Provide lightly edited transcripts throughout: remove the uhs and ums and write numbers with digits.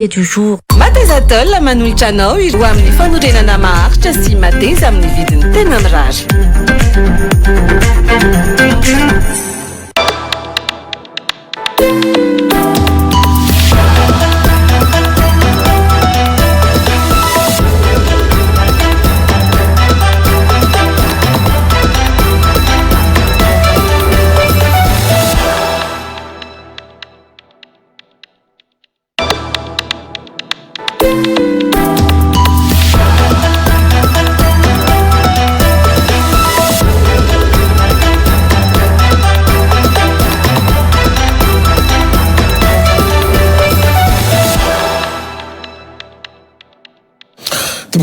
du jour. Matezatol manolotra anao ireo amin'ny fanorenana maharitra sy mateza amin'ny vidiny tena mirary.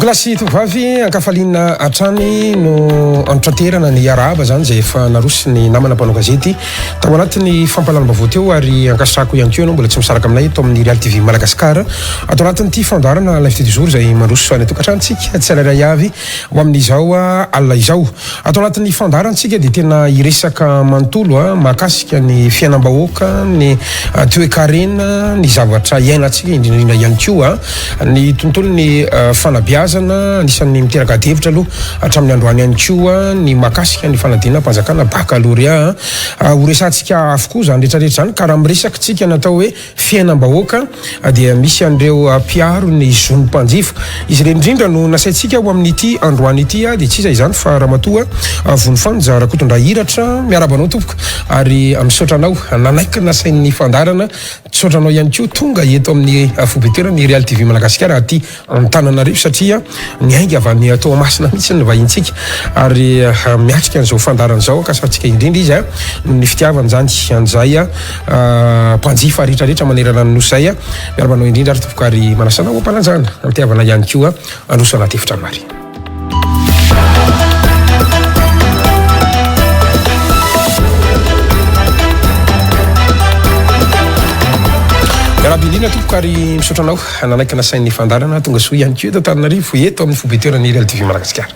Lasy tovavy ankafaliana atrany no antraterana ny arahaba zany zay efa narosi ny namana mpanao gazety tao anatin'ny fampalalambavao teo ary ankasako ihany koa anao mbola tsy misaraka aminay eto amin'ny Real TV Madagasikara atao anatin'ity fandaharana live du jour zay maroso ny tokantrantsika tsirairay avy ho amin'izao alina izao atao anatin'ny fandaharantsika dia tena iresaka manontolo mahakasika ny fiainam-bahoaka ny toe-karena ny zavatra iainantsika indrindra ihany koa ny tontolo ny fanabeazana anisan'ny miteraka hevitra aloha hatramin'ny androany ihany koa ny mahakasika ny fanadinana mpanjakana baccalauréat ho resantsika avokoa zany rehetrarehetra zany ka raha miresaka tsika natao hoe fiainam-bahoaka dia misy an'ireo mpiaro ny zony mpanjifa izy ireny indrindra no nasaintsika ho amin'ity androany ity dia tsy izay zany fa ramatoa vonifanja rakotondra hiratra miarabanao tompoko ary misaotranao nanaiky nasain'ny fandarana misaotranao ihany koa tonga eto amin'ny fobeterany Real TV Madagasikara aty Antananarivo satria ny ainga avy any Toamasina mihitsy ny vahintsika ary miatrika an'izao fandarana zao akasatsika indrindra izy no ny fitiavany zany an'izay mpanjifa rehetrarehetra manerana ny nosay miarabanao indrindra ary tompoko ary manasana ho ampananjana amitiavana ihany koa anoso anaty efitra mary. Rabindina tompoko ary misaotranao nanaiky nasain'ny fandarana tonga soa ihany koa eto Antananarivo eto amin'ny fobeterany Real TV Madagasikara.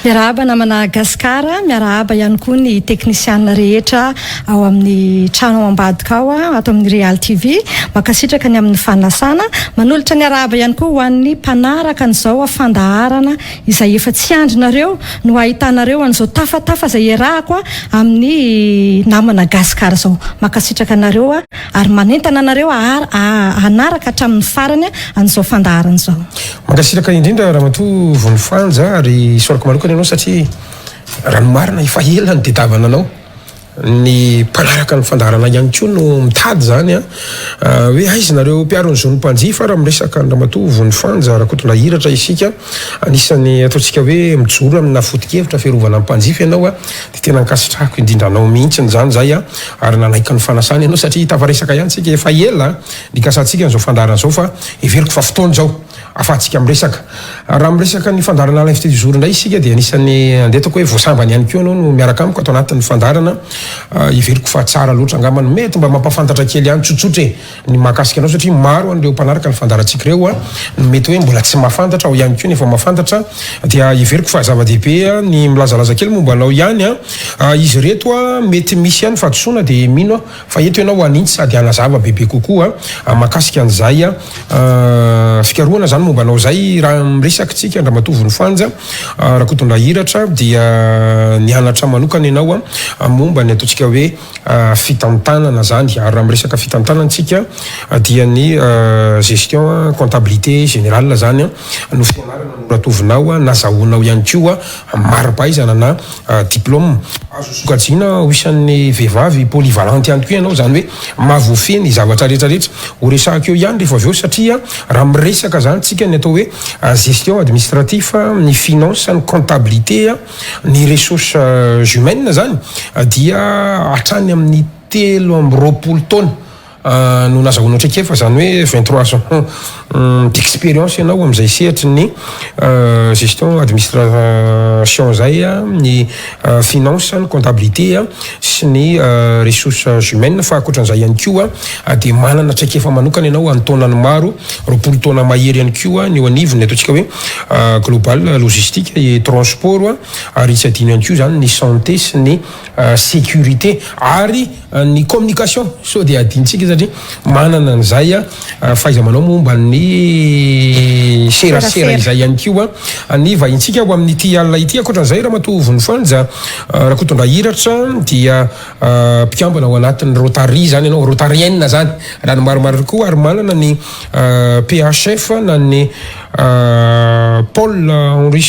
Miarahaba namana Gasikara, miarahaba ihany koa ny teknisianina rehetra ao amin'ny trano ambadika ao ato amin'ny Real TV makasitraka ny amin'ny fanasana manolotra ny arahaba ihany koa ho an'ny mpanaraka an'izao fandaharana izay efa tsy andrinareo no ahitanareo an'izao tafatafa izay iarahako amin'ny namana Gasikara zao makasitraka anareo ary manentana anareo hanaraka hatramin'ny farany an'izao fandaharana zao. Makasitraka indrindra ramatoa vonifanja ary sorako malokany ianao satria ranomarina efa ela ny tediavana anao ny mpanaraka ny fandaharana ihany koa no mitady zany hoe aizy nareo mpiarony zony mpanjifa raha miresaka ny ramatoa vonifanja rakotondra hiratra isika anisany ataontsika hoe mijoro amina fotikevitra fiarovana mpanjifa ianao dia tena ankasitrahako indrindra anao mihitsy zany zay ary nanaiky ny fanasana ianao satria tafaresaka ihany tsika efa ela nikasantsika n'izao fandaharana zao fa everiko fa fotoana zao afahantsika miresaka raha miresaka ny fandaharana live du jour indray isika dia anisany andetako hoe voasambany ihany koa anao no miaraka amiko atao anatin'ny fandaharana iveriko fa tsara loatra angambany mety mba mampafantatra kely ihany tsotsotra ny mahakasika anao satria maro an'ireo mpanaraka ny fandaharantsika ireo mety hoe mbola tsy mahafantatra ao ihany koa nefa mahafantatra dia iveriko fa zava-dehibe ny milazalaza kely momba anao ihany izy reto mety misy ihany fahadisoana dia mino fa eto ianao anintsy sady anazava bebe kokoa mahakasika an'izay fikaroana zany momba anao zay raha miresaka tsika andramatoa vonifanja rakotondra hiratra dia nianatra manokana ianao momba ny ataontsika hoe fitantanana zany ary raha miresaka fitantanana tsika dia ny gestion comptabilité générale zany no fianarana noratovinao nazahoanao ihany koa mari-pahaizana na diplôme azo sokajiana ho isan'ny vehivavy polyvalente ihany koa ianao zany hoe mahavoafeny zavatra rehetrarehetra ho resahako eo ihany rehefa avy eo satria raha miresaka zany tsika ny atao hoe gestion administratif ny finance ny comptabilité ny ressources humaines zany dia hatrany amin'ny 3 taona no nazahoanao traikefa zany hoe 23 ans d'expérience ianao amin'izay sehatry ny gestion administration zay ny finance ny comptabilité sy ny ressources humaines fa akoatran'izay ihany koa dia manana traikefa manokana ianao amin'ny taonany maro 20 taona mahery ihany koa ny eo anivony ataontsika hoe global logistique et transport ary tsy adino ihany koa zany ny santé sy ny sécurité ary ny communication so dia adintsika satria manana an'izay faiza manao momba ny serasera izay ihany koa ny vahintsika ao amin'ity alina ity akoatran'izay raha matovy ny fanja raha kotondra hiratra dia mpikambana ao anatin'ny rotari zany ianao rotarienne zany raha ny maromaro koa ary manana ny PHF na ny Paul Henri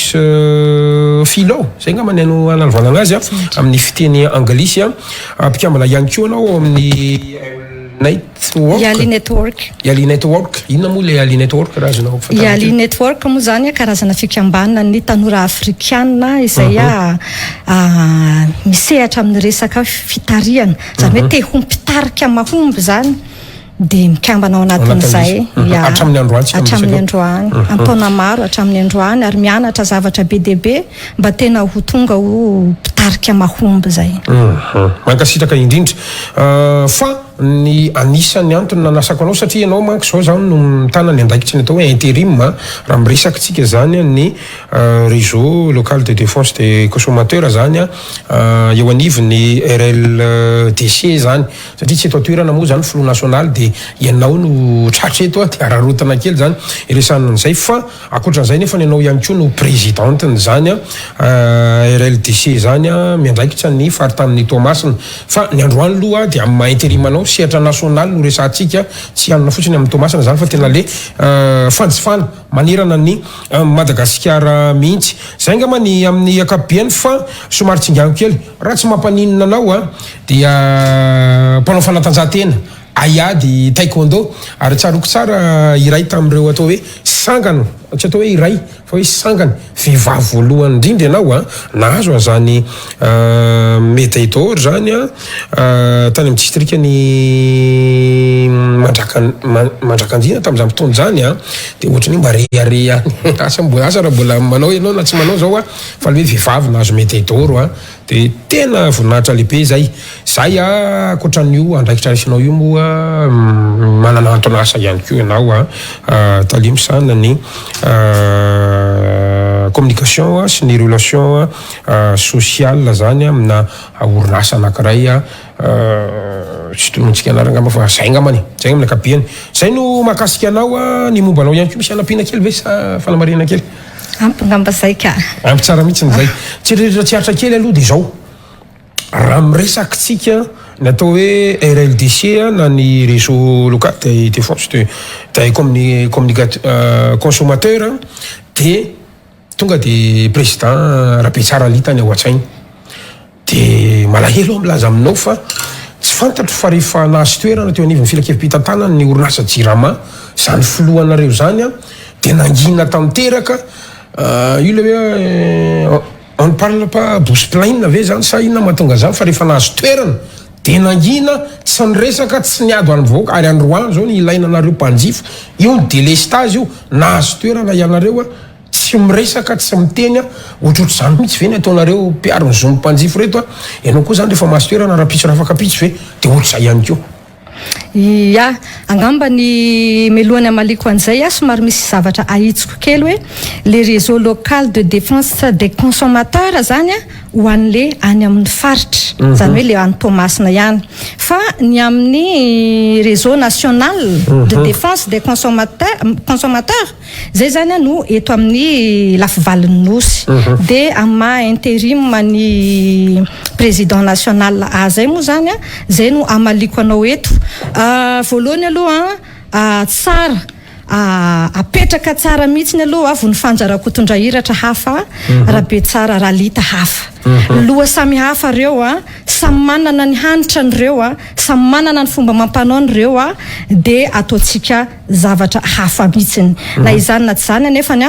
Philo zay nga maneno analovana anazy amin'ny fiteny anglisy mpikambana ihany koa anao amin'ny Yali Network. Yali Network. Inona moa le Yali Network raha azonao fantarina? Yali Network moa zany karazana fikambanana ny tanora afrikana izay misehatra amin'ny resaka fitariana zany hoe te ho mpitarika mahomby zany dia mikambana ao anatin'izay hatramin'ny androany ampona maro hatramin'ny androany ary mianatra zavatra be dia be mba tena ho tonga ho mpitarika mahomby zay mankasitraka indrindra fa ny anisany antony nanasako anao satria ianao manko zao zany no mitana ny andaikitsy ny atao hoe intérim raha miresakitsika zany ny réseau local de défense des consommateurs zany eo anivony RLDC zany satria tsy eto atoerana moa zany flou national dia ianao no tratra eto dia ararotana kely zany iresanan'izay fa akoatran'izay nefa ianao ihany koa no présidenteny zany RLDC zany miandraikitra ny faritanin'ny Tomasina fa ny androany aloha dia amin'ny intérim anao sehatra national no resantsika tsy anona fotsiny amin'ny Tomasina zany fa tena le fanjifana manerana ny Madagasikara mihitsy zay nga many amin'ny akapiany fa somary tsingano kely raha tsy mampaninina anao dia mpanao fanatanjahantena ayady taekwondo ary tsaroko tsara iray tamin'ireo atao hoe sangana tsy atao hoe iray fa hoe sangana vehivavy voalohany indrindra ianao nahazo an'izany médaille zany tany amin'ny distrikany Mandrakandriana tamin'izany fotoana zany dia ohatrany marearea asa raha mbola manao ianao na tsy manao zao fa le hoe vehivavy nahazo médaille d'or dia tena voninahitra lehibe zay akoatran'io andraikitra resinao io moa manana antony asa ihany koa ianao talimo sana ny communication sy ny relation sociale zany amina orinasa anankiray tsy tonontsika anarangamba fa zay ngamany zay amin'ny akapiany zay no mahakasika anao ny momba anao ihany koa misy anampiana kely ve sa fanamarina kely ampingamba zay ka ampy tsara mihitsy n'izay tsy rehetra tsy atra kely aloha dia zao raha miresakitsika ny atao hoe RLDC na ny réseau local de défense des consommateurs dia tonga dia président Rabetsara Litany ao an-tsainy dia malahelo milaza aminao fa tsy fantatro fa rehefa nahazo toerana teo anivon'ny filakevim-pitantanana ny orinasa Jirama zany filohanareo zany dia nangina tanteraka io le hoe on ne parle pas bouche pleine ve zany sa inona mahatonga zany fa rehefa nahazo toerana dia nangina tsy niresaka tsy niado any voaka ary androany zao ny ilainanareo mpanjifa io ny délestage io nahazo toerana ianareo tsy miresaka tsy miteny ohatrohatro zany mihitsy ve ny ataonareo mpiaro ny zomy mpanjifo reto ianao koa zany rehefa mahazo toerana raha pitso raha afaka pitso ve dia ohatr'izay ihany koa angamba ny melohany amaliko an'izay somary misy zavatra ahitsiko kely hoe le réseau local de défense des consommateurs zany ho an'le any amin'ny faritra zany hoe le any Tomasina ihany fa ny amin'ny réseau national de défense des consommateurs zay zany no eto amin'ny lafivalin'ny nosy dia ama intérim ny président national zay moa zany zay no amaliko anao eto voalohany aloha tsara apetraka tsara mihitsy ny aloha vo ny fanjarakotondra hiratra hafa Rabetsara Ralita hafa loha samy hafa reo samy manana ny hanitrany samy manana ny fomba mampanao reo dia ataotsika zavatra hafa mihitsiny na izany na tsy zany nefa ny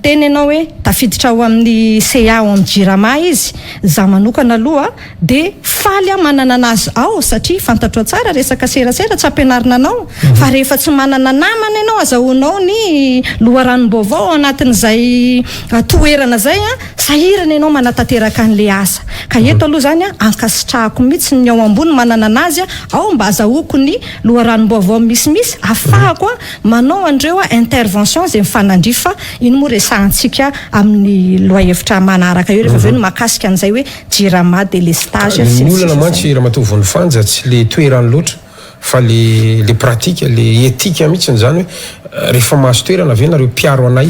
teny ianao hoe tafiditra ao amin'ny CA ao amin'ny Jirama izy za manokana aloha dia faly manana anazy ao satria fantatro tsara resaka serasera tsy ampianarina anao fa rehefa tsy manana namana ianao azahoanao ny loharanom-baovao anatin'izay toerana zay sahirana ianao manatanteraka an'le asa ka eto aloha zany ankasitrahako mihitsy ny ao ambony manana anazy ao mba azahoako ny loharanom-baovao misimisy afahako manao andreo intervention zay mifanandrifa ino moa resahantsika amin'ny loahevitra manaraka eo rehefa aveo no mahakasika an'izay hoe Jirama délestage ny olana mantsy raha matovy ny fanja tsy le toerany loatra fa le pratika le etika mihitsiny zany hoe rehefa mahazo toerana ve nareo mpiaro anay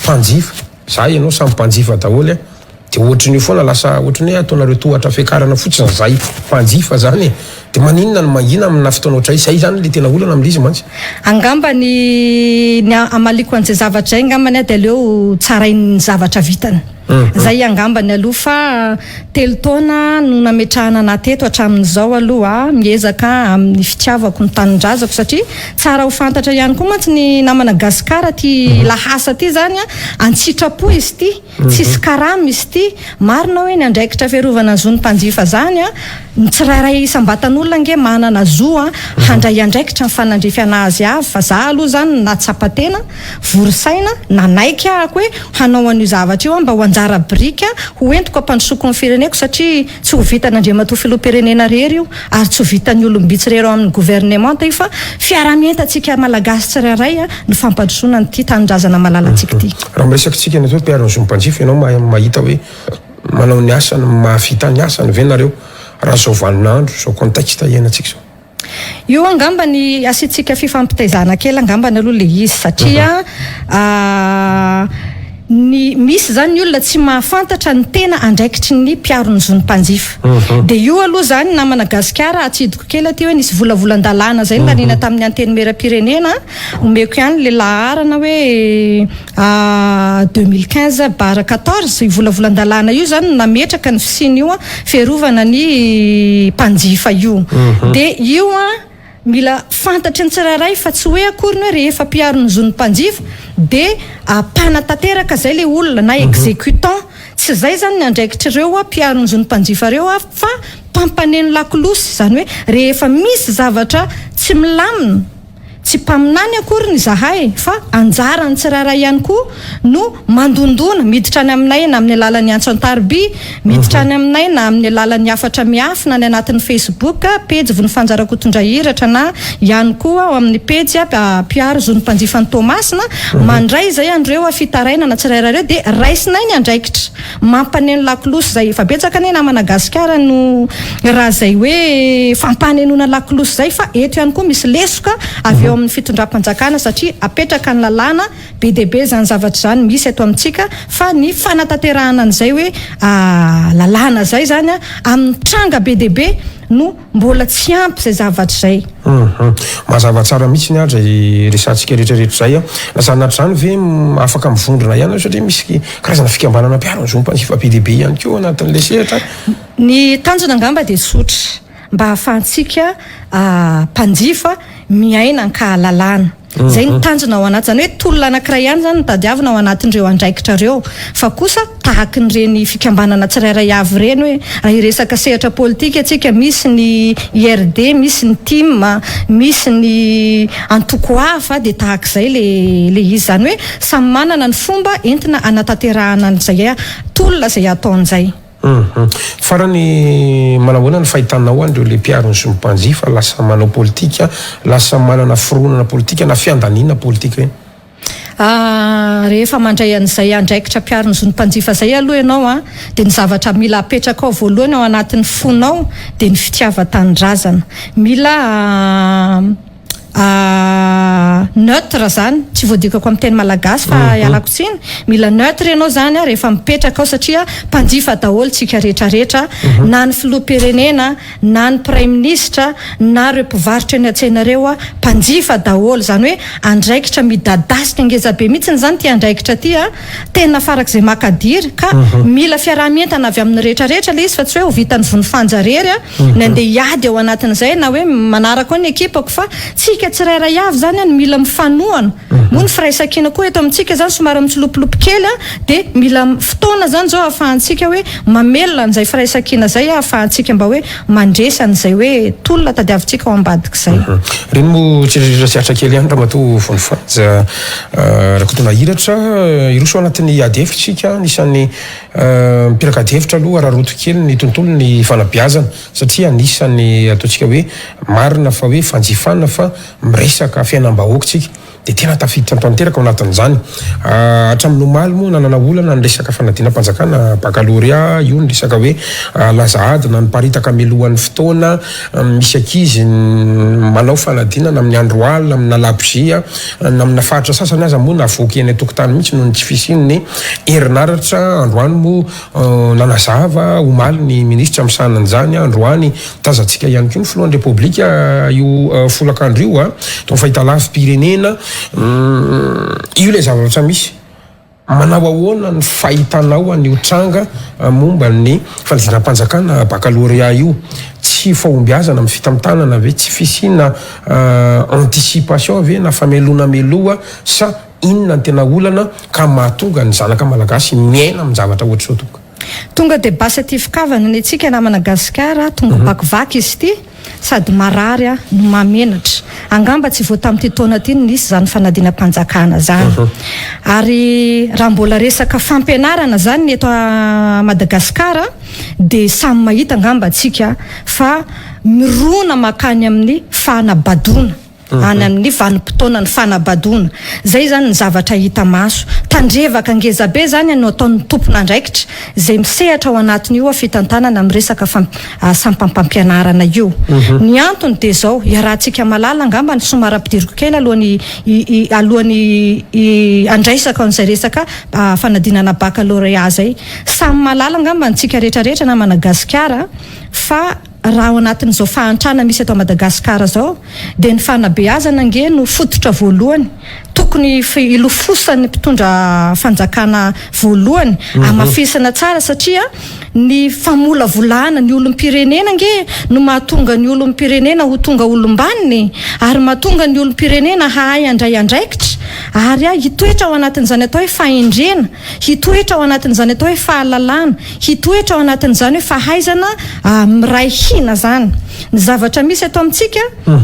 mpanjifa zay ianao samy mpanjifa daholy de ohatrin'io foana lasa ohatrany hoe ataonareo tohatra fiakarana fotsiny zay mpanjifa zany de maninona no mangina amina fotoana ohatray zay zany le tena olana am'lizy mantsy angamba ny amaliko an'izay zavatra zay angambany de aleo tsarainy zavatra vitany zay angambany aloha fa telo taona no nametrahana anaty eto hatramin'izao aloha miezaka amin'ny fitiavako ny tanindrazako satria tsara ho fantatra ihany koa mantsy ny namana Gasikara ty lahasa ty zany antsitrapo izy ty tsisy karama izy ty marina hoe ny andraikitra fiarovana ny zon'ny mpanjifa zany ny tsirairay isam-batan'olona nge manana zo handray andraikitra ny fanandrifiana azy avy fa za aloha zany natsapatena vorosaina nanaiky ahako hoe hanao an'io zavatra io mba ho anjara brika ho entiko ampandrosoko ny fireneko satria tsy ho vitan'Andriamatoa filoham-pirenena rery io ary tsy ho vitan'ny olombitsy rery ao amin'ny gouvernement io fa fiaramientantsika malagasy tsirairay ny fampandrosoana nyty tanindrazana malalantsika ty raha miresaka tsika ny atao mpiarony zon'ny mpanjifa ianao mahita hoe manao ny asany mahavita ny asany ve nareo raha zao valinandro zao contexte iainantsika zao io angamba ny asitsika fifampitaizana kely angambany aloha le izy satria ny misy zany ny olona tsy mahafantatra ny tena andraikitry ny mpiarony zon'ny mpanjifa de io aloha zany namana Gasikara atsidiko kely aty hoe nisy volavolan-dalàna zay lanina tamin'ny anteny meram-pirenena omeko ihany le laharana hoe 2015/14 io volavolan-dalàna io zany nametraka ny fisiny io fiarovana ny mpanjifa io de io mila fantatry ny tsirairay fa tsy hoe akory hoe rehefa mpiaro ny zon'ny mpanjifa de mpanatanteraka zay le olona na exécutant tsy zay zany ny andraikitra ireo mpiaro ny zon'ny mpanjifa reo fa mpampaneno lakolosy zany hoe rehefa misy zavatra tsy milamina tsy mpaminany akory ny zahay fa anjara ny tsirairay ihany koa no mandondona miditra any aminay na amin'ny alalan'ny Antsantarby miditra any aminay na amin'ny alalan'ny afatra miafina ny anatin'ny Facebook page vony fanjarakotondra-hiratra na ihany koa ao amin'ny page mpiaro zon'ny mpanjifa ny Tomasina mandray zay andreo fitaraina na tsirairay reo de raisinay ny andraikitra mampaneno lakolosy zay efa betsaka ny namana Gasikara no raha zay hoe fampanenona lakolosy zay fa eto ihany koa misy lesoka avy eo amin'ny fitondram-panjakana satria apetraka ny lalàna be de be zany zavatra zany misy eto amintsika fa ny fanatanterahana an'izay hoe lalàna zay zany amin'ny tranga be de be no mbola tsy ampy zay zavatra zay mazava tsara mihitsy ny zay resantsika rehetrarehetra zay lasa anaty zany ve afaka mivondrona ihany satria misy karazana fikambanana mpiaro ny zon'ny mpanjifa be de be ihany koa anatin'le sehatra ny tanjona angamba de sotra mba hahafahantsika mpanjifa miaina ankahalalana zay ny tanjona ao anaty zany hoe tolona anankiray ihany zany tadiavina ao anatin'ireo andraikitra reo fa kosa tahaka nyreny fikambanana tsirairay avy reny hoe raha iresaka sehatra politika atsika misy ny IRD misy ny TIM misy ny antoko hafa de tahak'izay le izy zany hoe samy manana ny fomba entina anatanterahana an'izay tolona zay ataon'izay farany manahoana ny fahitanao andreo le mpiaro ny zon'ny mpanjifa lasa manao politika lasa manana fironana politika na fiandanina politika reny rehefa mandray an'izay andraikitra mpiaro ny zon'ny mpanjifa zay aloha ianao de ny zavatra mila apetraka ao voalohany ao anatin'ny fonao de ny fitiava-tanindrazana mila neutre zany tsy voadikako amin'ny teny malagasy fa ialako tsiny mila neutre ianao zany rehefa mipetraka ao satria mpanjifa daholo tsika rehetrarehetra na ny filoham-pirenena na ny prime ministre na reo mpivarotra ny antsenareo mpanjifa daholo zany hoe andraikitra midadasika angezabe mihitsy zany ty andraikitra ty tena farak'izay makadiry ka mila fiaramientana avy amin'ny rehetrarehetra le izy fa tsy hoe ho vitan'ny vony fanjarery na andeha hiady ao anatin'izay na hoe manaraka ao ny ekipako fa tsika tsirairay avy zany ny mila mifanohana moa ny firaisankina koa eto amintsika zany somary mitsilopilopy kely de mila fotoana zany zao ahafahantsika hoe mamelona an'izay firaisankina zay ahafahantsika mba hoe mandresa an'izay hoe tolona tadiavintsika ao ambadik'izay reny mo tsiriritrasiatra kely ihany raha mato vonifanja rakotona-hiratra iroso anatin'ny ADF tsika nisan'ny mipiraka adevitra aloha araroto kely ny tontolo ny fanabeazana satria anisany ataontsika hoe marina fa hoe fanjifana fa miresaka fiainam-bahoaka tsika dia tena tafiditra tanteraka ao anatin'izany. Hatramin'ny omaly moa nanana olana ny resaka fanadinam-panjakana baccalauréat, io ny resaka hoe lazahady na niparitaka melohan'ny fotoana, misy ankizy manao fanadinana amin'ny andro alina, amina labozia, na amina faritra sasany aza moa navoaky eny an-tokotany mihitsy noho ny tsy fisian'ny herinaratra. Androany moa nanazava omaly ny ministra misanana an'izany. Androany tazantsika ihany koa ny filohan'ny repoblika io folakandro io to fahita lavim-pirenena. Io le zavatra misy manao ahoana ny fahitanao any otranga momba ny fanadinam-panjakana baccalauréat io. Tsy fahombiazana amin'ny fitamintanana ve, tsy fisina anticipation ve na famelona meloa, sa inona ny tena olana ka mahatonga ny zanaka malagasy miaina amin'ny zavatra ohatr'izao tokoa. Tonga dia basy aty fikavana ny antsika na Madagasikara, tonga vakivaky izy ity, sady marary no mamenatra. Angamba tsy voa tamin'ity taona ity nisy zany fanadinam-panjakana zany. Ary raha mbola resaka fampianarana zany ny eto Madagasikara, dia samy mahita angamba atsika fa mirona makany amin'ny fanabadona. Any amin'ny vanim-potoana ny fanabadona. Zay zany ny zavatra hita maso. Tandrevaka ngezabe zany no ataon'ny tompon'andraikitra zay misehatra ao anatin'io fitantanana amin'ny resaka sampam-pampianarana io. Ny antony dia zao, iarahantsika malala angamba ny somara ampidiriko kely alohan'ny andraisaka an'izay resaka fanadinana baccalauréat zay. Samy malala angamba ntsika rehetrarehetra na Madagasikara fa raha ao anatin'izao fahantrana misy eto Madagasikara zao, dia ny fanabeazana nge no fototra voalohany. Tokony ilofosany mpitondra fanjakana voalohany amafisana tsara, satria ny famolavolana ny olom-pirenena nge no mahatonga ny olom-pirenena ho tonga olombaniny, ary mahatonga ny olom-pirenena hahay andray andraikitra, ary hitoetra ao anatin'izany atao hoe fahendrena, hitoetra ao anatin'izany atao hoe fahalalana, hitoetra ao anatin'izany hoe fahaizana miray hina zany. Ny zavatra misy ato amintsika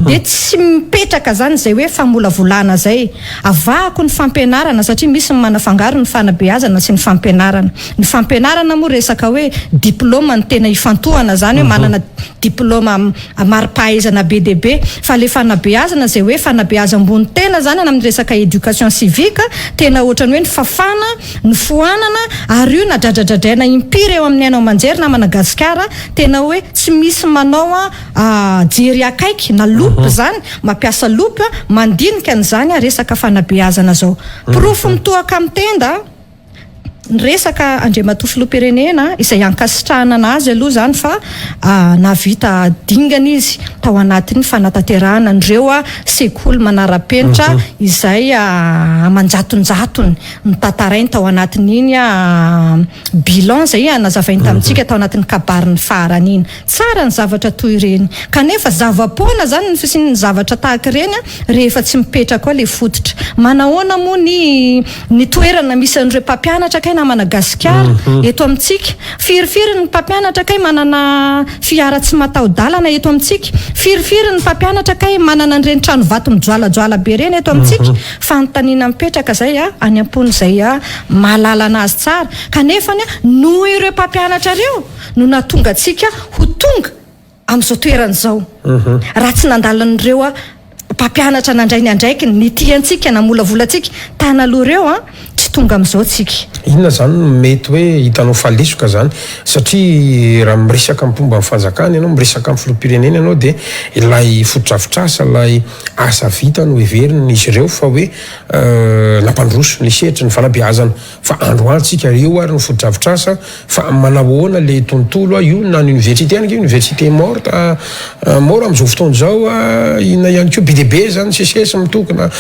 dia tsy mipetraka zany zay hoe famolavolana zay. Avahako ny fampianarana, satria misy ny manafangaro ny fanabeazana sy ny fampianarana. Ny fampianarana moa resaka hoe diplôma ny tena ifantohana zany, hoe manana diplôma mari-pahaizana be dia be, fa le fanabeazana zay hoe fanabeazam-bony tena zany amin'ny resaka éducation civique, tena ohatrany hoe ny fafana, ny foanana, ary io na dradradradraina impiry eo amin'ny ainao aman-jery na Madagasikara, tena hoe tsy misy manao jery akaiky na loupe zany, mampiasa loupe mandinika an'izany resaka fanabeazana zao. Profo mitohaka amin'ny tenda ny resaka Andriamatoa filoham-pirenena izay ankasitrahana anazy aloha zany fa navita dingana izy tao anatin'ny fanatanterahana an'ireo sekoly manara-penitra izay amanjatonjatony nitantarainy tao anatin'iny bilan zay nazavainy tamintsika tao anatin'ny kabariny farany iny. Tsara ny zavatra toy ireny, kanefa zavapoana zany ny fisian'ny zavatra tahaka ireny rehefa tsy mipetraka ao le fototra. Manahoana moa ny toerana misy an'ireo mpampianatra kay na Madagasikara eto amintsika, firifiry ny mpampianatra kay manana fiara tsy mataho-dalana eto amintsika, firifiry ny mpampianatra kay manana an'ireny trano vato mijoalajoala be reny eto amintsika. Fanontaniana mipetraka zay any am-pony zay mahalala anazy tsara, kanefa noho ireo mpampianatra ireo no nahatonga atsika ho tonga amin'izao toerana zao. Raha tsy nandalan'ireo mpampianatra nandray ny andraiky ny tiantsika namolavolatsika tany aloha ireo tsy tonga amin'izao tsika. Inona zany mety hoe hitanao falesoka zany, satria raha miresaka amin'ny fanjakana ianao, miresaka amin'ny filoham-pirenena ianao, dia ilay fotodrafitrasa, ilay asa vita no heverina izy ireo fa hoe nampandroso ny sehatry ny fanabeazana. Fa androany tsika io ary ny fotodrafitrasa fa manao ahoana le tontolo io na ny université any, université mora amin'izao fotoana zao, ina ihany koa be zany sesesy mitokana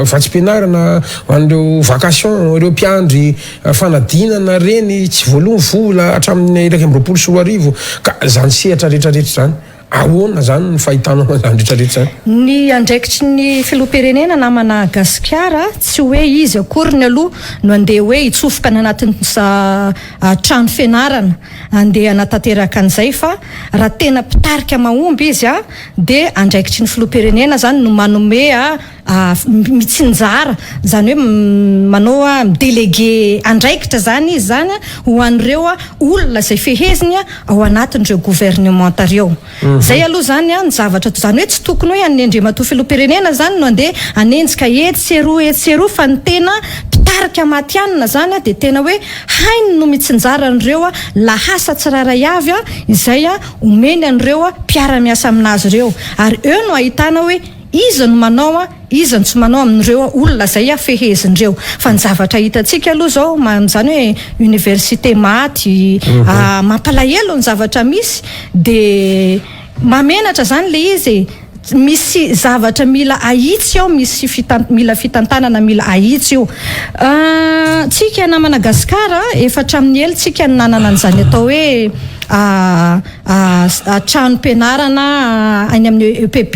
vatsim-pianarana an'ireo vacation, ireo mpiandry fanadinana reny tsy voaloha vola hatramin'ny 120 ka zany sehatra rehetrarehetra zany. Ahoana zany ny fahitanao zany rehetrarehetra zany? Ny andraikitry ny filoham-pirenena na Madagasikara tsy hoe izy akory ny aloha no andeha hoe hitsofoka ny anatin'ny trano fianarana andeha hanatanteraka an'izay, fa raha tena mpitarika mahomby izy dia andraikitry ny filoham-pirenena zany no manome mitsinjara zany hoe manao délégué andraikitra zany izy zany ho an'ireo olona zay feheziny ao anatin'ireo gouvernementareo zay aloha zany ny zavatra zany hoe tsy tokony hoe anendrimatoa filoham-pirenena zany no andeha anenjika etseroa fa ny tena pitarika matianina zany de tena hoe hainy no mitsinjara an'ireo lahasa tsiraray avy izay omeny an'ireo mpiara-miasa aminazy ireo ary eo no ahitana hoe izy no manao izy no tsy manao amin'ireo olona zay fehezindreo fa ny zavatra hitantsika aloha zao zany hoe université maty mampalahelo ny zavatra misy de mamenatra zany le izy misy zavatra mila ahitsy ao misy mila fitantanana mila ahitsy io tsika na Madagasikara efatra amin'ny elo tsika nanana an'izany atao hoe trano penarana any amin'ny EPP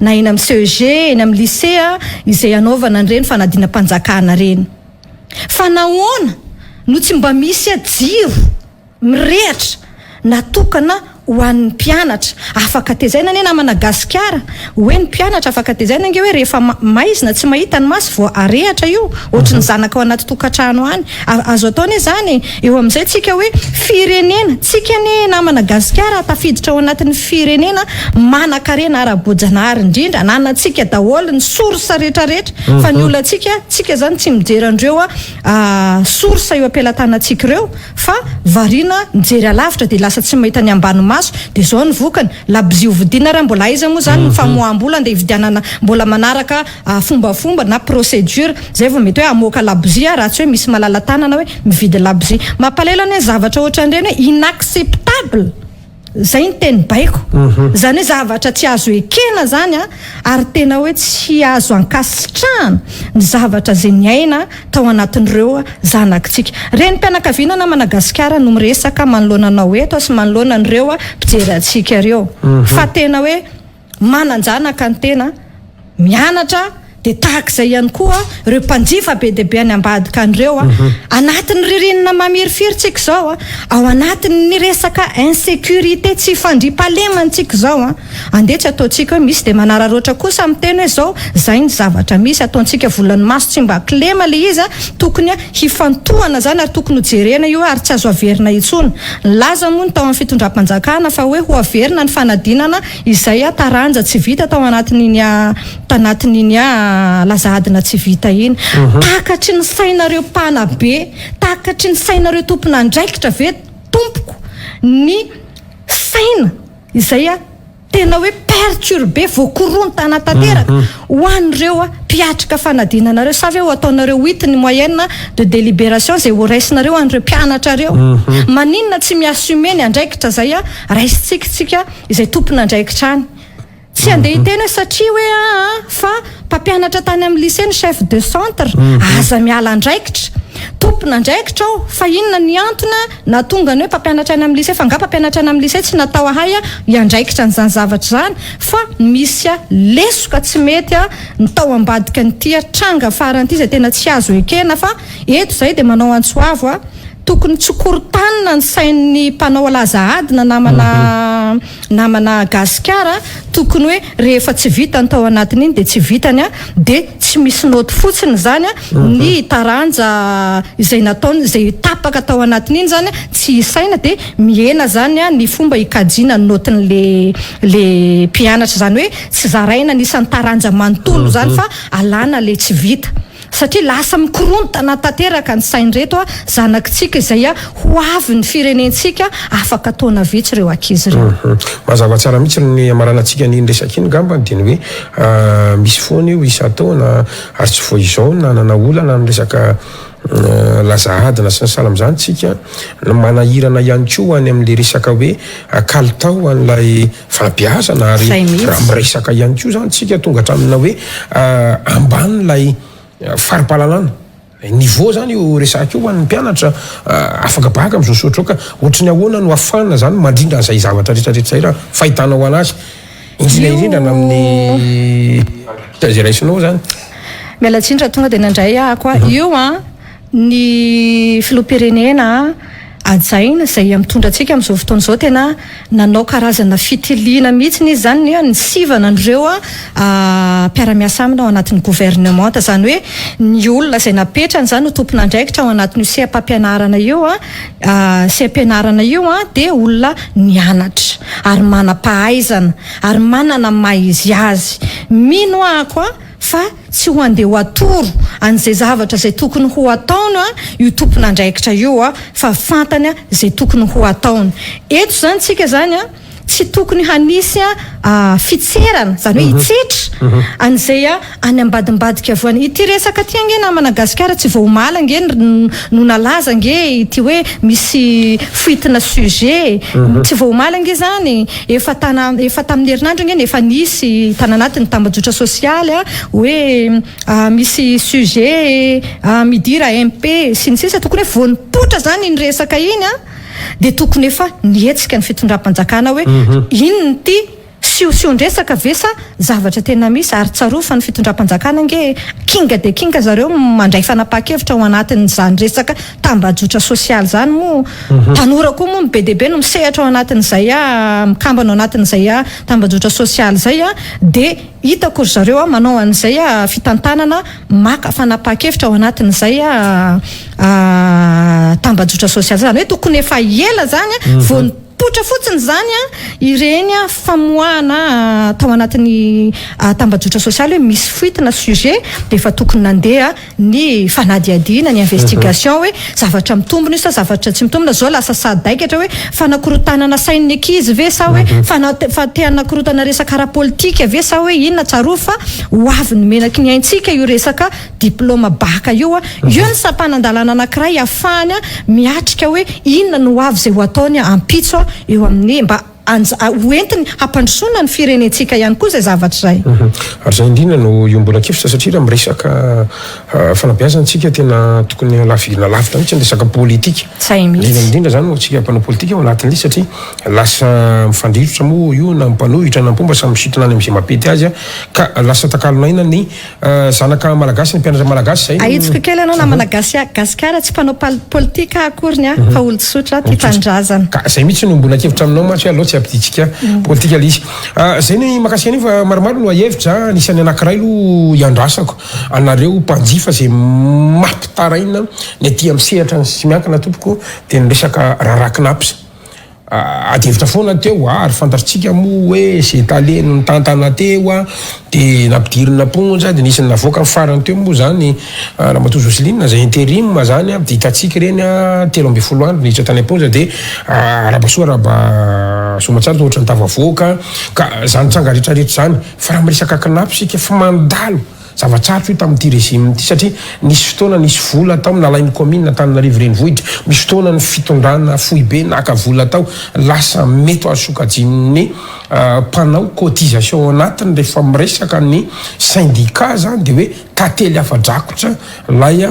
na eny amin'ny CEG eny amin'ny lycée izay anaovana an'ireny fanadinam-panjakana reny fa nahoana no tsy mba misy jiro mirehatra natokana ho an'ny mpianatra afaka tezaina ane na Madagasikara hoe ny mpianatra afaka tezaina nge hoe rehefa maizina tsy mahita ny maso vao arehatra io ohatry ny zanaka ao anaty tokantrano any azo ataony zany eo amin'izay tsika hoe firenena tsika ane na Madagasikara tafiditra ao anatin'ny firenena manan-karena ara-boajanahary indrindra nanatsika daholo ny sorsa rehetrarehetra fa ny olona tsika zany tsy mijery andreo sorsa eo ampelantanantsika ireo fa variana mijery alavitra de lasa tsy mahita ny ambany maso de zao ny vokany labozio vidiana raha mbola aiza moa zany ny famoaham-bola andeha hividianana mbola manaraka fombafomba na procédure zay vao mety hoe amoaka labozia raha tsy hoe misy malala-tanana hoe mividy labozia mampalahelo ane zavatra ohatran'ireny hoe inacceptable zay ny teny baiko zany hoe zavatra tsy azo ekena zany ary tena hoe tsy azo ankasitrahana ny zavatra zay ny aina tao anatin'ireo zanakitsika reny mpianakaviana na Madagasikara no miresaka manoloana anao eto sy manoloana an'ireo mpijery atsika ireo fa tena hoe mananjanaka ny tena mianatra de tahak'izay ihany koa ireo mpanjifa be deabe any ambadika an'ireo anatin'ny ririnina mamirifiritsika zao ao anatin'ny resaka insécurité tsy fandriam-pahalemantsika zao andeha tsy ataontsika hoe misy de manararoatra kosa amin'ny teny hoe zao zay ny zavatra misy ataontsika volany maso tsy mba klema le izy tokony hifantohana zany ary tokony hojerena io ary tsy azo averina intsony laza moa ny tao amin'ny fitondram-panjakana fa hoe ho averina ny fanadinana izay taranja tsy vita tao anatin'iny lazadina tsy vita iny takatry ny sainareo mpanabe takatry ny sainareo tompona andraikitra ve tompoko ny saina izay tena hoe perturbe voakorontana tanteraka ho an'ireo mpiatrika fanadinanareo sa ve ho ataonareo huitiny moyenne de délibération zay ho raisinareo an'ireo mpianatra reo maninona tsy miassume ny andraikitra zay raisitsika izay tompona andraikitra any tsy andeha hiteny satria hoe fa mpampianatra tany amin'ny lycée ny chef de centre aza miala andraikitra tompona andraikitra ao fa inona ny antony na tonga ny hoe mpampianatra any amin'ny lycée fa nga mpampianatra any amin'ny lycée tsy natao ahay hiandraikitra n'izany zavatra zany fa misy lesoka tsy mety ny tao ambadika nyty tranga faran'ity zay tena tsy azo ekena fa eto zay de manao antsoavo tokony tsy korotanina ny sain'ny mpanao alazahadina namana Gasikara tokony hoe rehefa tsy vitany tao anatin'iny de tsy vitany de tsy misy noty fotsiny zany ny taranja izay nataony izay tapaka tao anatin'iny zany tsy isaina de miena zany ny fomba hikajiana ny notin'le mpianatra zany hoe tsy zaraina nisan'ny taranja manontolo zany fa alana le tsy vita satria lasa mikorontana tanteraka ny sainy reto zanakitsika izay ho avy ny firenentsika afaka taona vitsy ireo ankizy ireo mazava tsara mihitsy ny amaranantsika ny resaka iny gamba diny hoe misy foana io isa taona ary tsy vo izao nanana olana ny resaka lazahadina sy ny salam zany tsika manahirana ihany koa any amin'le resaka hoe kalitao an'ilay fampiasana ary raha miresaka ihany koa zany tsika tonga hatramina hoe amban'ilay faripahalalana niveau zany io resaka io hoan'ny mpianatra afaka baka amin'izao sotroka ohatry ny ahoana no afana zany mandrindra n'izay zavatra rehetrarehetra zay raha fahitanao anazy indrindraindrindrana amin'ny zay raisinao zany mialatsindra tonga de nandray ako io ny filoham-pirenena ajaina izay mitondra antsika amin'izao fotoana izao tena nanao karazana fitiliana mihitsy izy zany ny sivana an'ireo mpiara-miasa amina ao anatin'ny gouvernement zany hoe ny olona izay napetrany zany ho tompon'andraikitra ao anatin'io seapampianarana io seampianarana io dia olona nianatra ary manam-pahaizana ary manana maizy azy mino ahako fa tsy ho andeha ho atoro an'izay zavatra izay tokony ho ataony io tompon'andraikitra io fa fantany izay tokony ho ataony eto zany tsika zany tsy tokony hanisy fitserana zany hoe hitsitra an'izay any ambadimbadika avoany ity resaka ty ange na Madagasikara tsy vao mala ange no nalaza ange ity hoe misy fitina sujet tsy vao mala ange zany efa tamin'ny herinandro ange efa nisy tananatiny tambajotra sosialy hoe misy sujet midira MP sy ny sisa tokony hoe voanipotra zany ny resaka iny dia tokony efa nietsika ny fitondram-panjakana hoe inony ty siosion-dresaka vesa zavatra tena misy ary tsarofa ny fitondram-panjakana nge kinga dia kinga zareo mandray fanapahan-kevitra ao anatin'izany resaka tambajotra sosialy zany moa tanora koa moa be deaibe no misehatra ao anatin'izay mikambana ao anatin'izay tambajotra sosialy zay dia hitako ry zareo manao an'izay fitantanana maka fanapahan-kevitra ao anatin'izay tambajotra sosialy zany hoe tokony efa ela zany potra fotsiny zany ireny famoahana tao anatin'ny tambajotra sosialy hoe misy fitina sujet dia efa tokony nandeha ny fanadiadiana ny investigation hoe zavatra mitombona io sa zavatra tsy mitombona zao lasa sadaikatra hoe fanakorotanana sain'ny ankizy ve sa hoe fanteanakorotana resaka ara-politika ve sa hoe inona tsarofa ho avy ny menaky ny aintsika io resaka diplôma baka io io ny sampanandalana anankiray ahafahany miatrika hoe inona no avy izay ho ataony ampitso eo amin'ny mba hoentiny hampandrosoana ny firenentsika ihany koa zay zavatra zay ary zay indrindra no iombola kevitra satria raha miresaka fanabeazantsika tena tokony lavina lavitra mihitsy ny resaka politika indrindra zany tsika mpanao politika ao anatin'ilay satria lasa mifandrivotra moa io na mpanohitra na mpomba samy misitona any am'izay mapety azy ka lasa takalonaina ny zanaka malagasy ny mpianatra malagasy zay aitsika kely anao na Madagasikara tsy mpanao politika akoriny fa olo-tsotra ty tanindrazana ka zay mihitsy no mbola kevitra aminao matsy aloha tsy ampiditsika politika lisy zay ny makasika fa maromaro no ahevitra nisany anankiray lo iandrasako anareo mpanjifa zay mampitaraina ny aty am'sehatra sy miankina tompoko dia nyresaka rarakinapsa adevitra foana teo ary fantatritsika moa hoe zay taleno ny tantana teo dia nampidirina ponja dia nisy navoaka farany teo moa zany Ramatoa Joseline zay intérim zany dia hitatsika ireny 13 andro niditra tany ponja dia rabasoa raba somatsara toa ohatra ny tavavoaka ka zany tranga rehetrarehetra zany fa raha miresaka kanapo sika fa mandalo zava-tsarotra io tamin'ity régime ity satria nisy fotoana nisy vola tao nalain'ny commune Tananarivo renivohitra misy fotoana ny fitondrana fohy be naka vola tao lasa mety asokajin'ny mpanao cotisation anatiny rehefa miresaka ny syndicat zany dia hoe tately afa-drakotra lay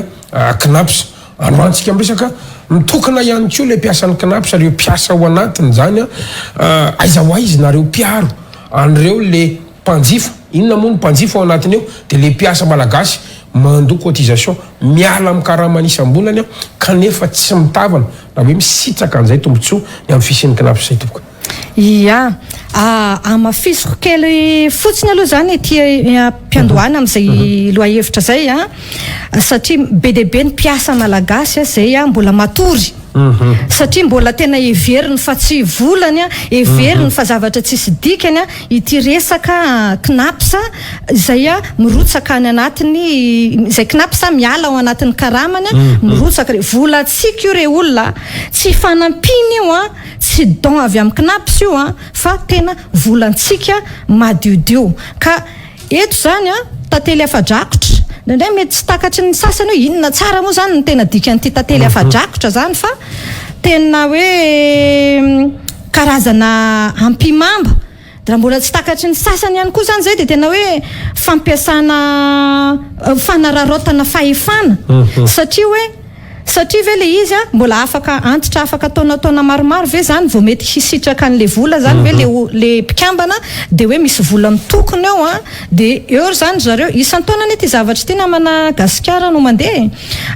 knapsa anoantsika miresaka mitokana ihany koa le mpiasan'ny knapsa reo mpiasa ao anatiny zany aiza ho aizy nareo mpiaro an'ireo le mpanjifa inona moa ny mpanjifa ao anatiny eo dia le mpiasa malagasy mandoa cotisation miala amin'ny karaha-manisam-bolany kanefa tsy mitavana raha hoe misitraka an'izay tombotsoa ny amin'ny fisian'ny knapsa zay tompoko ia amafisoko kely fotsiny aloha zany ty mpiandohana amin'izay loahevitra zay satria be deaibe ny mpiasa malagasy zay mbola matory satria mbola tena everiny fa tsy volany everiny fa zavatra tsisy dikany ity resaka knapsa izay mirotsaka any anatiny izay knapsa miala ao anatin'ny karamany mirotsaka vola tsika io re olona tsy fanampiny io tsy don avy amin'ny knapsa io fa tena volantsika madiodio ka eto zany tately afa-drakotra ndray mety tsy takatry ny sasany hoe inona tsara moa zany ny tena dikan'ity tately afa-drakotra zany fa tena hoe karazana ampimamba raha mbola tsy takatry ny sasany ihany koa zany zay dia tena hoe fampiasana fanararotana fahefana satria hoe satria ve le izy mbola afaka antitra afaka taona maromaro ve zany vao mety hisitraka an'le vola zany ve le mpikambana de hoe misy vola mitokony eo de eo zany zareo isan-taonany ity zavatra ty namana gasikara no mandeha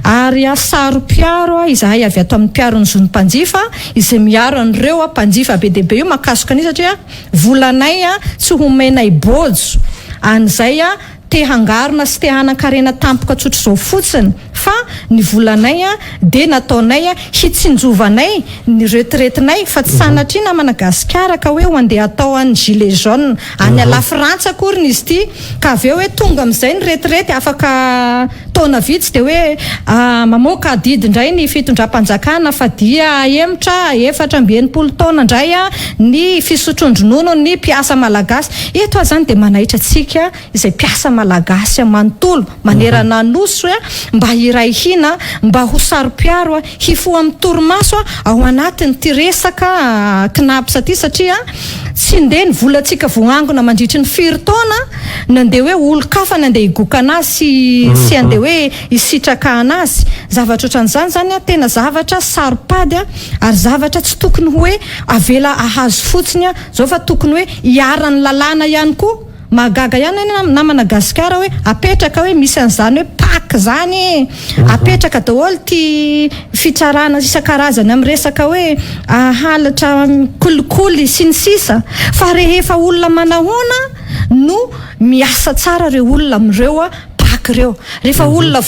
ary sarom-piaro izahay avy ato amin'ny piarony zonim-panjifa izay miaro an'ireo mpanjifa be deabe io makasoka an'izy satria volanay tsy homenay bojo an'izay te hangarona sy te hanan-karena tampoka tsotra zao fotsiny fa ny volanay de nataonay hitsinjovanay ny retraitinay fa tsy sanatria namana gasikara ka hoe ho andeha atao an'ny gilet jaune any ala Frantsa akoriny izy ty ka aveo hoe tonga amin'izay ny retraity afaka taona vitsy de hoe mamoaka didy indray ny fitondram-panjakana fa dia efatra amby 80 taona indray ny fisotrondronono ny mpiasa malagasy eto zany de manaitra atsika izay mpiasa malagasy manontolo manerana noso mba hiray hina mba ho sarom-piaro hifo amin'ny torimaso ao anatiny ty resaka knapsa ty satria tsy nde ny volantsika voangona mandritry ny 4 taona nandeha hoe olo-kafa nandeha higoka anazy sy andeha hoe hisitraka anazy zavatra ohatran'izany zany tena zavatra saropady ary zavatra tsy tokony hoe avela ahazo fotsiny zao fa tokony hoe hiarany lalàna ihany koa magaga ihany namana gasikara hoe apetraka hoe misy an'izany hoe pak zany apetraka daholo ty fitsarana isan-karazany amin'ny resaka hoe halatra kolikoly sy ny sisa fa rehefa olona manahona no miasa tsara reo olona amin'ireo reo rehefa olona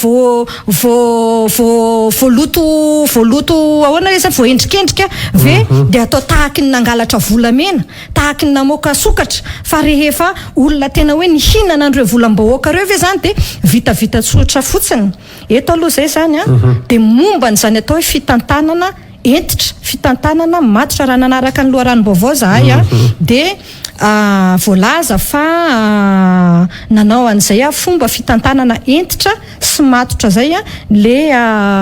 voaloto ahoana rehefa voendrikendrika ve de atao tahaky ny nangalatra volamena tahaky ny namoaka sokatra fa rehefa olona tena hoe nihinana an'ireo volam-bahoaka reo ve zany de vitavita tsotra fotsiny eto aloha zay zany de momba n'izany atao hoe fitantanana entitra fitantanana matotra raha nanaraka ny loharanom-baovao zahay de voalaza fa nanao an'izay fomba fitantanana entitra sy matotra zay le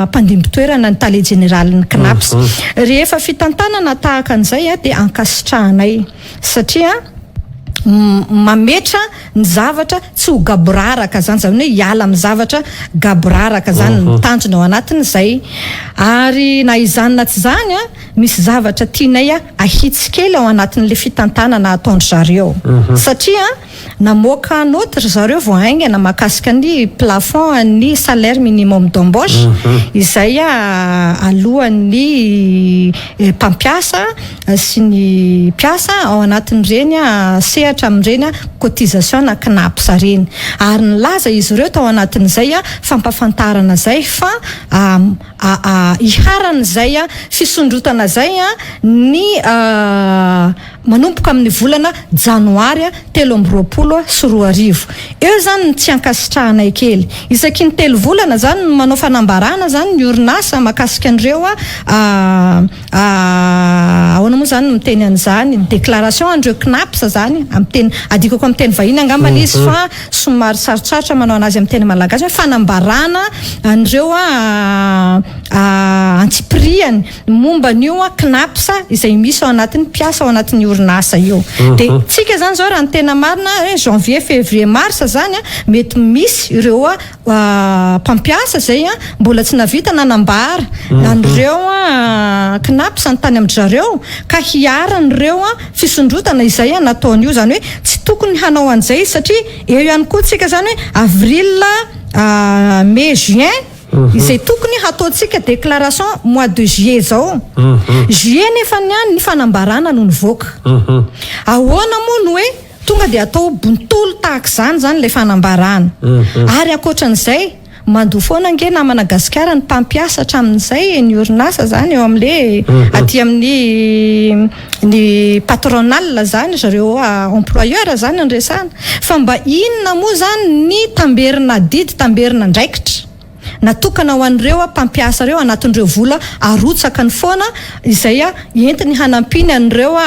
mpandimby-toerana ny tale général ny knaps rehefa fitantanana tahaka an'izay de ankasitrahanay satria mametra ny zavatra tsy ho gaboraraka zany zany hoe hiala amin'ny zavatra gaboraraka zany mitandrina ao anatiny zay ary na izanina tsy zany misy zavatra tianay ahitsikely ao anatin'le fitantanana ataondry zareo satria namoaka notre zareo vao aingana mahakasika ny plafond ny salaire minimum d'embauche izay alohan'ny mpampiasa sy ny mpiasa ao anatin'ireny sehatra amin'ireny cotisation na knaps reny ary nilaza izy ireo tao anatin'izay fampafantarana zay fa iharan'izay fisondrotana zay ny manomboka amin'ny volana janoary 2024 sy 2025 eo zany tsy ankasitrahanay kely isaky ny 3 volana zany manao fanambarana zany ny orinasa makasika an'ireo ahoana moa zany miteny an'izany déclaration an'ireo knaps zany amin'ny teny adikako amin'ny teny vahiny angambany izy fa somary sarotsarotra manao anazy amin'ny teny malagasy hoe fanambarana an'ireo antsipriany momba an'io knaps izay misy ao anatin'ny mpiasa ao anatin'ny orinasa io de tsika zany zao raha ny tena marina janvier février mars zany mety misy ireo mpampiasa zay mbola tsy navita nanambara an'ireo knaps ny tany amin'ny zareo ka hiaran'ireo fisondrotana izay nataon'io zany hoe tsy tokony hanao an'izay satria eo ihany koa tsika zany hoe avril mai juin izay tokony hataontsika déclaration mois de juillet zao juillet nefa ny fanambarana no nivoaka ahoana moa no hoe tonga de atao bontolo tahaka zany le fanambarana ary ankoatran'izay mandoa foana nge namana gasikara ny mpampiasa hatramin'izay ny orinasa zany eo amin'le aty amin'ny ny patronal zany zareo employeur zany ny resana fa mba inona moa zany ny tamberina didy tamberina ndraikitra natokana ho an'ireo mpampiasa reo anatin'ireo vola arotsaka ny foana izay entiny hanampiny an'ireo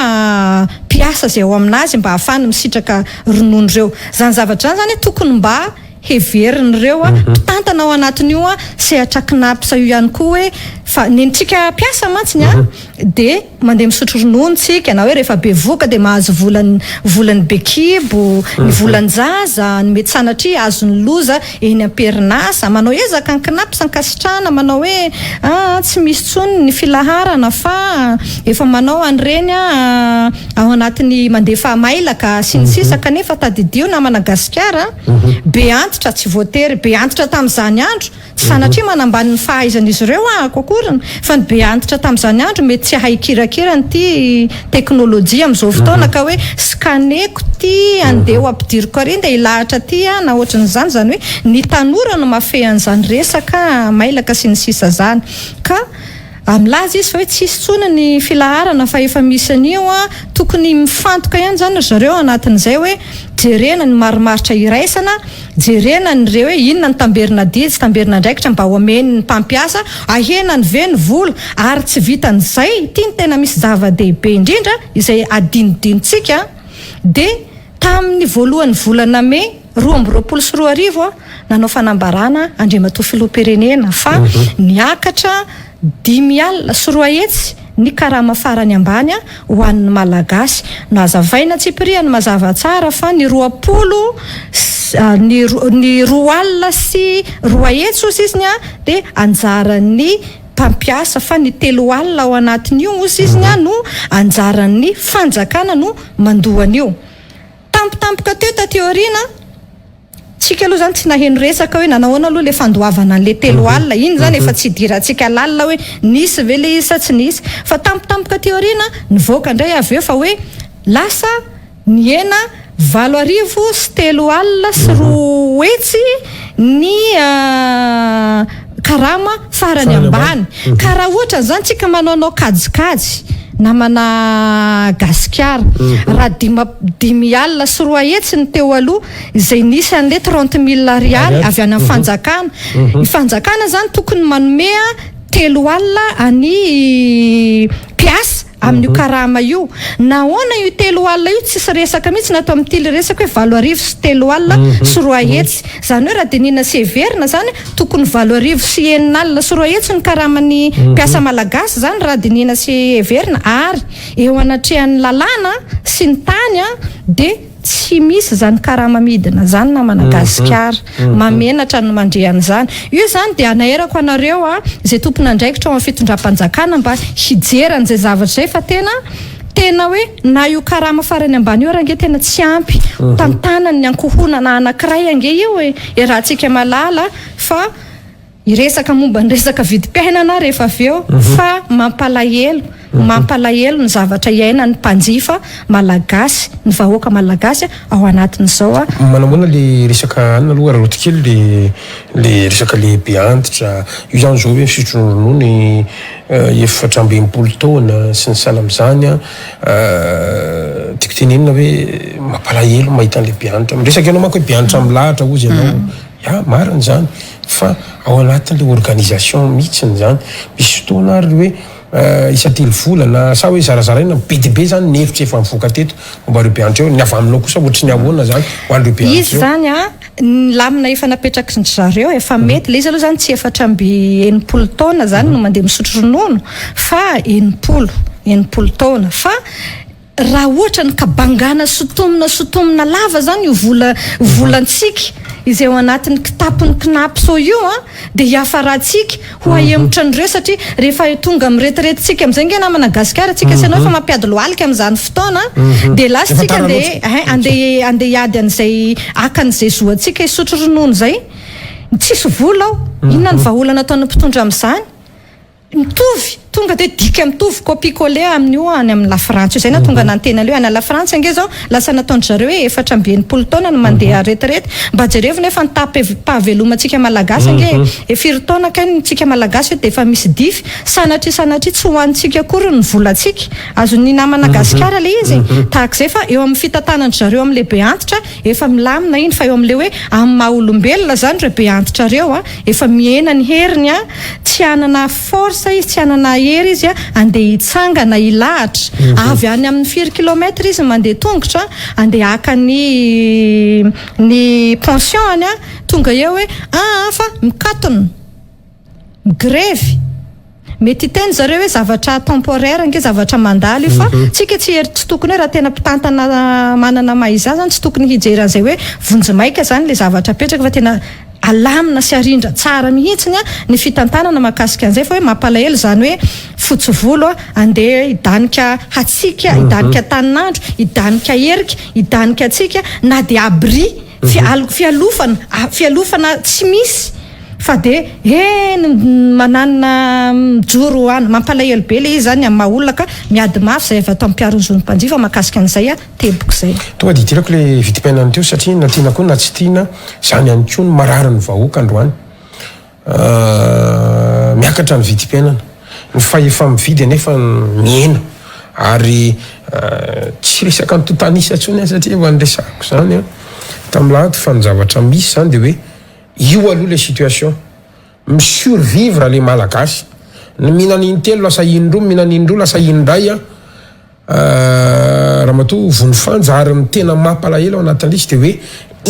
mpiasa zay ao aminazy mba ahafahany misitraka ronon'ireo zany zavatra zany tokony mba heverin'ireo mpitantana ao anatin'io sehatra knaps io ihany koa hoe fa nentsika mpiasa mantsiny a de mandeha misotro rononontsika na hoe rehefa be voka de mahazo volany bekibo ny volanjaza ny mety sanatria azony loza eny am-perinasa manao ezaka ny kinapy sankasitrana manao hoe tsy misy tsony ny filaharana fa efa manao an'ireny ao anatiny mandefa mailaka sy ny sisa kanefa tadidio na Madagasikara be antitra tsy voatery be antitra tamin'izany andro sanatria manambany ny fahaizan'izy ireo kokorana fa ny be antitra tamin'izany andro mety tsy hay kirakira ny teknôlôjia amin'izao fotoana ka hoe skaneko ty andeha ho ampidiriko ary de ilahatra ty na ohatran'izany zany hoe ny tanora no mafehan'izany resaka mailaka sy ny sisa zany ka amlaza izy fa hoe tsisy tsony ny filaharana fa efa misy an'io tokony mifantoka ihany zany zareo anatin'izay hoe jerena ny marimaritra iraisana jerena nyreo hoe inona ny tamberina didy sy tamberina ndraikitra mba ho ameny ny mpampiasa ahena ny ve ny vola ary tsy vitan'izay tia ny tena misy zava-dehibe indrindra izay adinodinontsika de tamin'ny voalohany volana May 2024 nanao fanambarana Andriamatoa filoham-pirenena fa niakatra 10 alina sy 2 hetsy ny karama farany ambany ho an'ny malagasy no azavaina tsipiriany mazava tsara fa ny 20 ny 2 alina sy 2 hetsy ozy izy de anjaran'ny mpampiasa fa ny 3 alina ao anatin'io ozy izy no anjaran'ny fanjakana no mandohan'io tampotampoka teo tateorina tsika aloha zany tsy naheno resaka hoe nanahoana aloha le fandoavana an'le 3 alina iny zany efa tsy idirantsika lalina hoe nisy ve le isa tsy nisy fa tampotampoka teorina nivoaka indray avy eo fa hoe lasa niena 7 sy 3 alina sy 2 hetsy ny karama farany ambany ka raha ohatra zany tsika manaonao kajikajy namana Gasikara raha 10 alina sy 2 hetsy ny teo aloha izay nisy an'le 30,000 ariary avy any amin'ny fanjakana ny fanjakana zany tokony manome 3 alina any mpiasa amin'io karama io nahoana io 3 alina io tsisy resaka mihitsy natao amin'ity le resaka hoe 7 sy 3 alina sy 2 hetsy zany hoe raha denina sy heverina zany tokony 7 sy 9 alina sy 2 hetsy ny karamany mpiasa malagasy zany raha denina sy heverina ary eo anatrehan'ny lalàna sy ny tany de tsy misy zany karama midina zany na Madagasikara mamenatra no mandrehan'izany io zany de anaherako anareo izay tompona andraikitra ao amin'ny fitondram-panjakana mba hijeran'izay zavatra zay fa tena hoe na io karama farany ambany io range tena tsy ampy tantanany ankohonana anankiray ange io rahantsika malala fa iresaka momba ny resaka vidim-piainana rehefa avy eo fa mampalahelo ny zavatra iaina ny mpanjifa malagasy ny vahoaka malagasy ao anatin'izao manamona le resaka anina aloha rarotikely le resaka lehibe antitra io zany zao hoe misotro ronono 7 taona sy ny salam'izany tiako tenenina hoe mampalahelo mahita lehibe antitra miresaka ianao manko hoe be antitra milahatra ozy ianao mariny zany fa ao anatin'le organisation mihitsiny zany misy fotoana ary hoe isa-telo volana sa hoe zarazaraina be dia be zany nevitra efa mivoaka teto momba reo be antitra eo ny avy aminao kosa ohatry ny ahoana zany ho an'ireo be antitra izy zany ny lamina efa napetraka sy zareo efa mety le izy aloha zany tsy efatra amby 80 taona zany no mandeha misotro ronono fa 80 taona fa raha ohatra ny kabangana sotomina lava zany io volantsika izay ao anatin'ny kitapony kinapy so io de hiafaratsika ho ahemotra an'ireo satria rehefa tonga amiretiretsika amin'izay nge na Madagasikara tsika sanao fa mampiady lohalika amin'izany fotoana de lasa tsika andeha hiady an'izay akan'izay zoantsika isotro ronono zay tsisy vola ao inona ny vahaolana ataon'ny mpitondra amin'izany mitovy tonga de dika mitovy copie-coller amin'io any amin'ny lafrantsa zay na tonga nantena leo any lafrantsa ange zao lasa nataony zareo hoe 7 taona no mandeha retirety mba jerevina efa nitapahavelomantsika malagasy ange 4 taona kany tsika malagasy de efa misy dify sanatria tsy hoanitsika akory ny volantsika azony namana Gasikara le izy tahak'izay fa eo amin'ny fitantanany zareo amin'ny lehibe antitra efa milamina iny fa eo amin'le hoe amin'ny maha-olombelona zany reo be antitra reo efa miena ny heriny tsy anana force izy tsy anana hery izy andeha hitsangana ilahatra avy any amin'ny 4 kilometra izy mandeha tongotra andeha haka ny pension any tonga eo hoe fa mikatona migrevy mety teny zareo hoe zavatra temporaire nge zavatra mandalo io fa tsika tsy hery tsy tokony hoe raha tena mpitantana manana mahiza zany tsy tokony hijeran'izay hoe vonjimaika zany le zavatra petraka fa tena alamina sy arindra tsara mihitsiny ny fitantanana mahakasika an'izay fa hoe mampalahelo zany hoe fotsy volo andeha hidanika hatsika hidanika taninandro hidanika herika hidanika atsika na de abri fialofana tsy misy fa de manana mijoro any mampalahelo be le izy zany amin'ny maha-olona ka miady mafy zay avy atao amin'ny mpiaron'zony-mpanjifa mahakasika an'izay teboko zay tonga de itirako le vidim-piainany teo satria na tiana koa na tsy tiana zany ihany koa no marary ny vahoaka androany miakatra ny vidim-piainana ny fahefa mividy anefa miena ary tsy resaka ny totanisa ntsony satria efa nyresako zany tamin'ny lahady fa ny zavatra misy zany de hoe io aloha le situation misurvivre le malagasy ny mihinan'iny telo lasa indroa mihinan'indroa lasa indray raha mato vonifanja ary ny tena mampalahelo ao anatin'le izy de hoe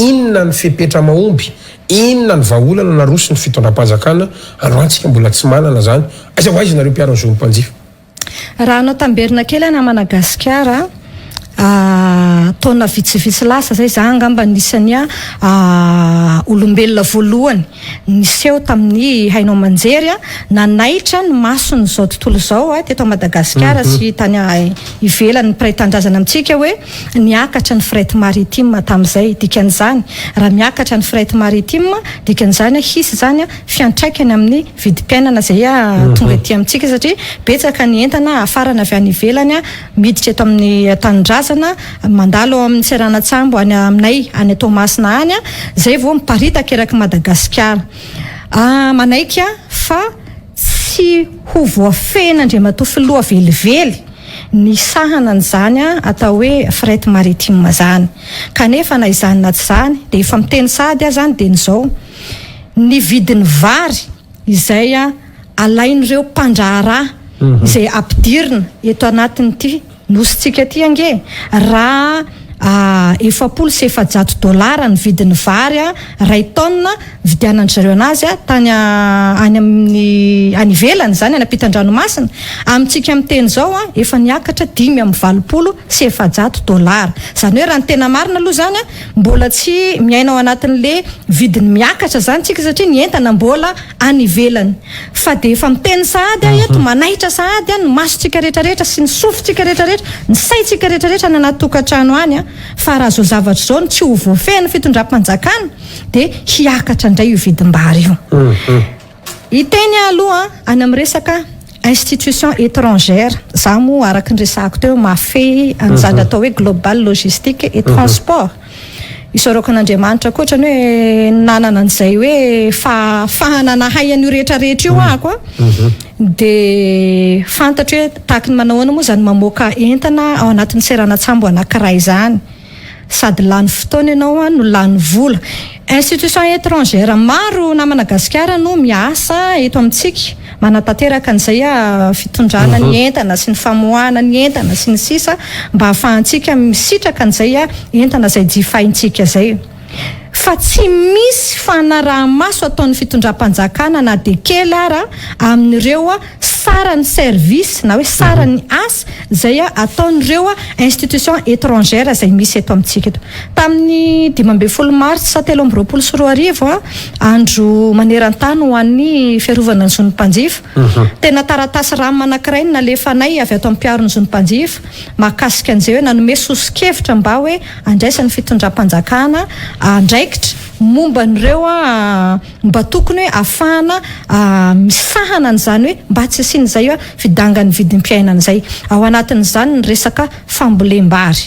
inona ny fepetra mahomby inona ny vahaolana na roso ny fitondram-panjakana androantsika mbola tsy manana zany aiza ho aizy nareo mpiaron'zony-mpanjifa raha anao tamberina kely ana Madagasikara taona vitsivitsy lasa zay za angamba nisany olombelona voalohany niseho tamin'ny hainao manjery nanaitra ny masony zao tontolo zao teto Madagasikara sy tany ivelany mpiray-tandrazana amintsika hoe niakatra ny fret maritime tamin'izay dikan'izany raha miakatra ny fret maritime dikan'izany hisy zany fiantraikany amin'ny vidim-piainana zay tonga ety amintsika satria betsaka ny entana afarana avy any ivelany miditra eto amin'ny tanindrazana mandalo amin'ny Seranatsambo any aminay any Tomasina any zay vao miparitaka eraky Madagasikara manaiky fa tsy ho voafena Andriamatoa filoha velively ny sahana an'izany atao hoe fret maritime zany kanefa na izany na tsy zany de efa miteny sady zany de nizao ny vidiny vary izay alain'ireo mpandraharaha izay ampidirina eto anatin'ity nositsika ty ange raha $1,700 ny vidiny vary ray tonne vidianan'zareo anazy tany any amin'ny anivelany zany anampitan-dranomasina amintsika amin'ny teny zao efa niakatra $5,700 zany hoe raha ny tena marina aloha zany mbola tsy miaina ao anatin'le vidiny miakatra zany tsika satria ny entana mbola anivelany fa de efa miteny sahady eto manaitra sahady ny masotsika rehetrarehetra sy ny sofotsika rehetrarehetra ny saitsika rehetrarehetra ny anaty tokantrano any fa raha zao zavatra zao tsy ho voafehany fitondram-panjakana de hiakatra indray io vidim-bary io iteny aloha any amin'ny resaka institution étrangère za moa araka ny resako teo mafy an'izany atao hoe global logistique et transport isoroko an'Andriamanitra koa ohatrany hoe nanana an'izay hoe fahanana hay an'io rehetrarehetra io ako de fantatra hoe tahaka ny manahoana moa zany mamoaka entana ao anatin'ny Seranatsambo anankiray zany sady lany fotoana ianao no lany vola institution étrangère maro na Madagasikara no miasa eto amintsika manatanteraka an'izay fitondrana ny entana sy ny famoahana ny entana sy ny sisa mba ahafahantsika misitraka an'izay entana zay jifaintsika zay fa tsy misy fanaraha-maso ataon'ny fitondram-panjakana na de kely ara amin'ireo sarany service na hoe sarany asa zay ataon'ireo institution étrangère zay misy eto amintsika eto tamin'ny 12 mars 2024 andro maneran-tany ho an'ny fiarovana ny zony-mpanjifa tena taratasy rano anankiray nalefanay avy ato amin'ny mpiaron'ny zony-mpanjifa mahakasika an'izay hoe nanome sosi-kevitra mba hoe andraisan'ny fitondram-panjakana andraikitra momba an'ireo mba tokony hoe ahafahana misahana an'izany hoe mba tsy asian'izay fidangany vidim-piainana zay ao anatin'izany ny resaka fambolem-bary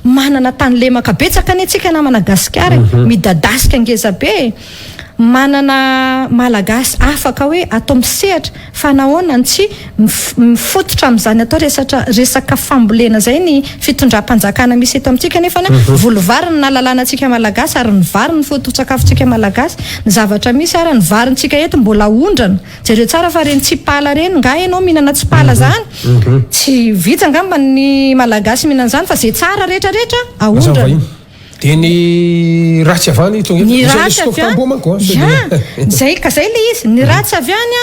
manana tany lemaka betsaka ny atsika na Madagasikara midadasika ngezabe manana malagasy afaka hoe atao misehatra fa nahoana tsy mifototra amin'izany atao resaka fambolena zay ny fitondram-panjakana misy eto amintsika nefa volovary ny nalalànantsika malagasy ary ny vary ny foto-tsakafontsika malagasy ny zavatra misy ary ny varintsika eto mbola ondrana jereo tsara fa reny tsipala reny nga ianao mihinana tsipala zany tsy vitsy angamba ny malagasy mihinana zany fa zay tsara rehetrarehetra aondrana de ny ratsy avany zay ka zay le izy ny ratsy avy any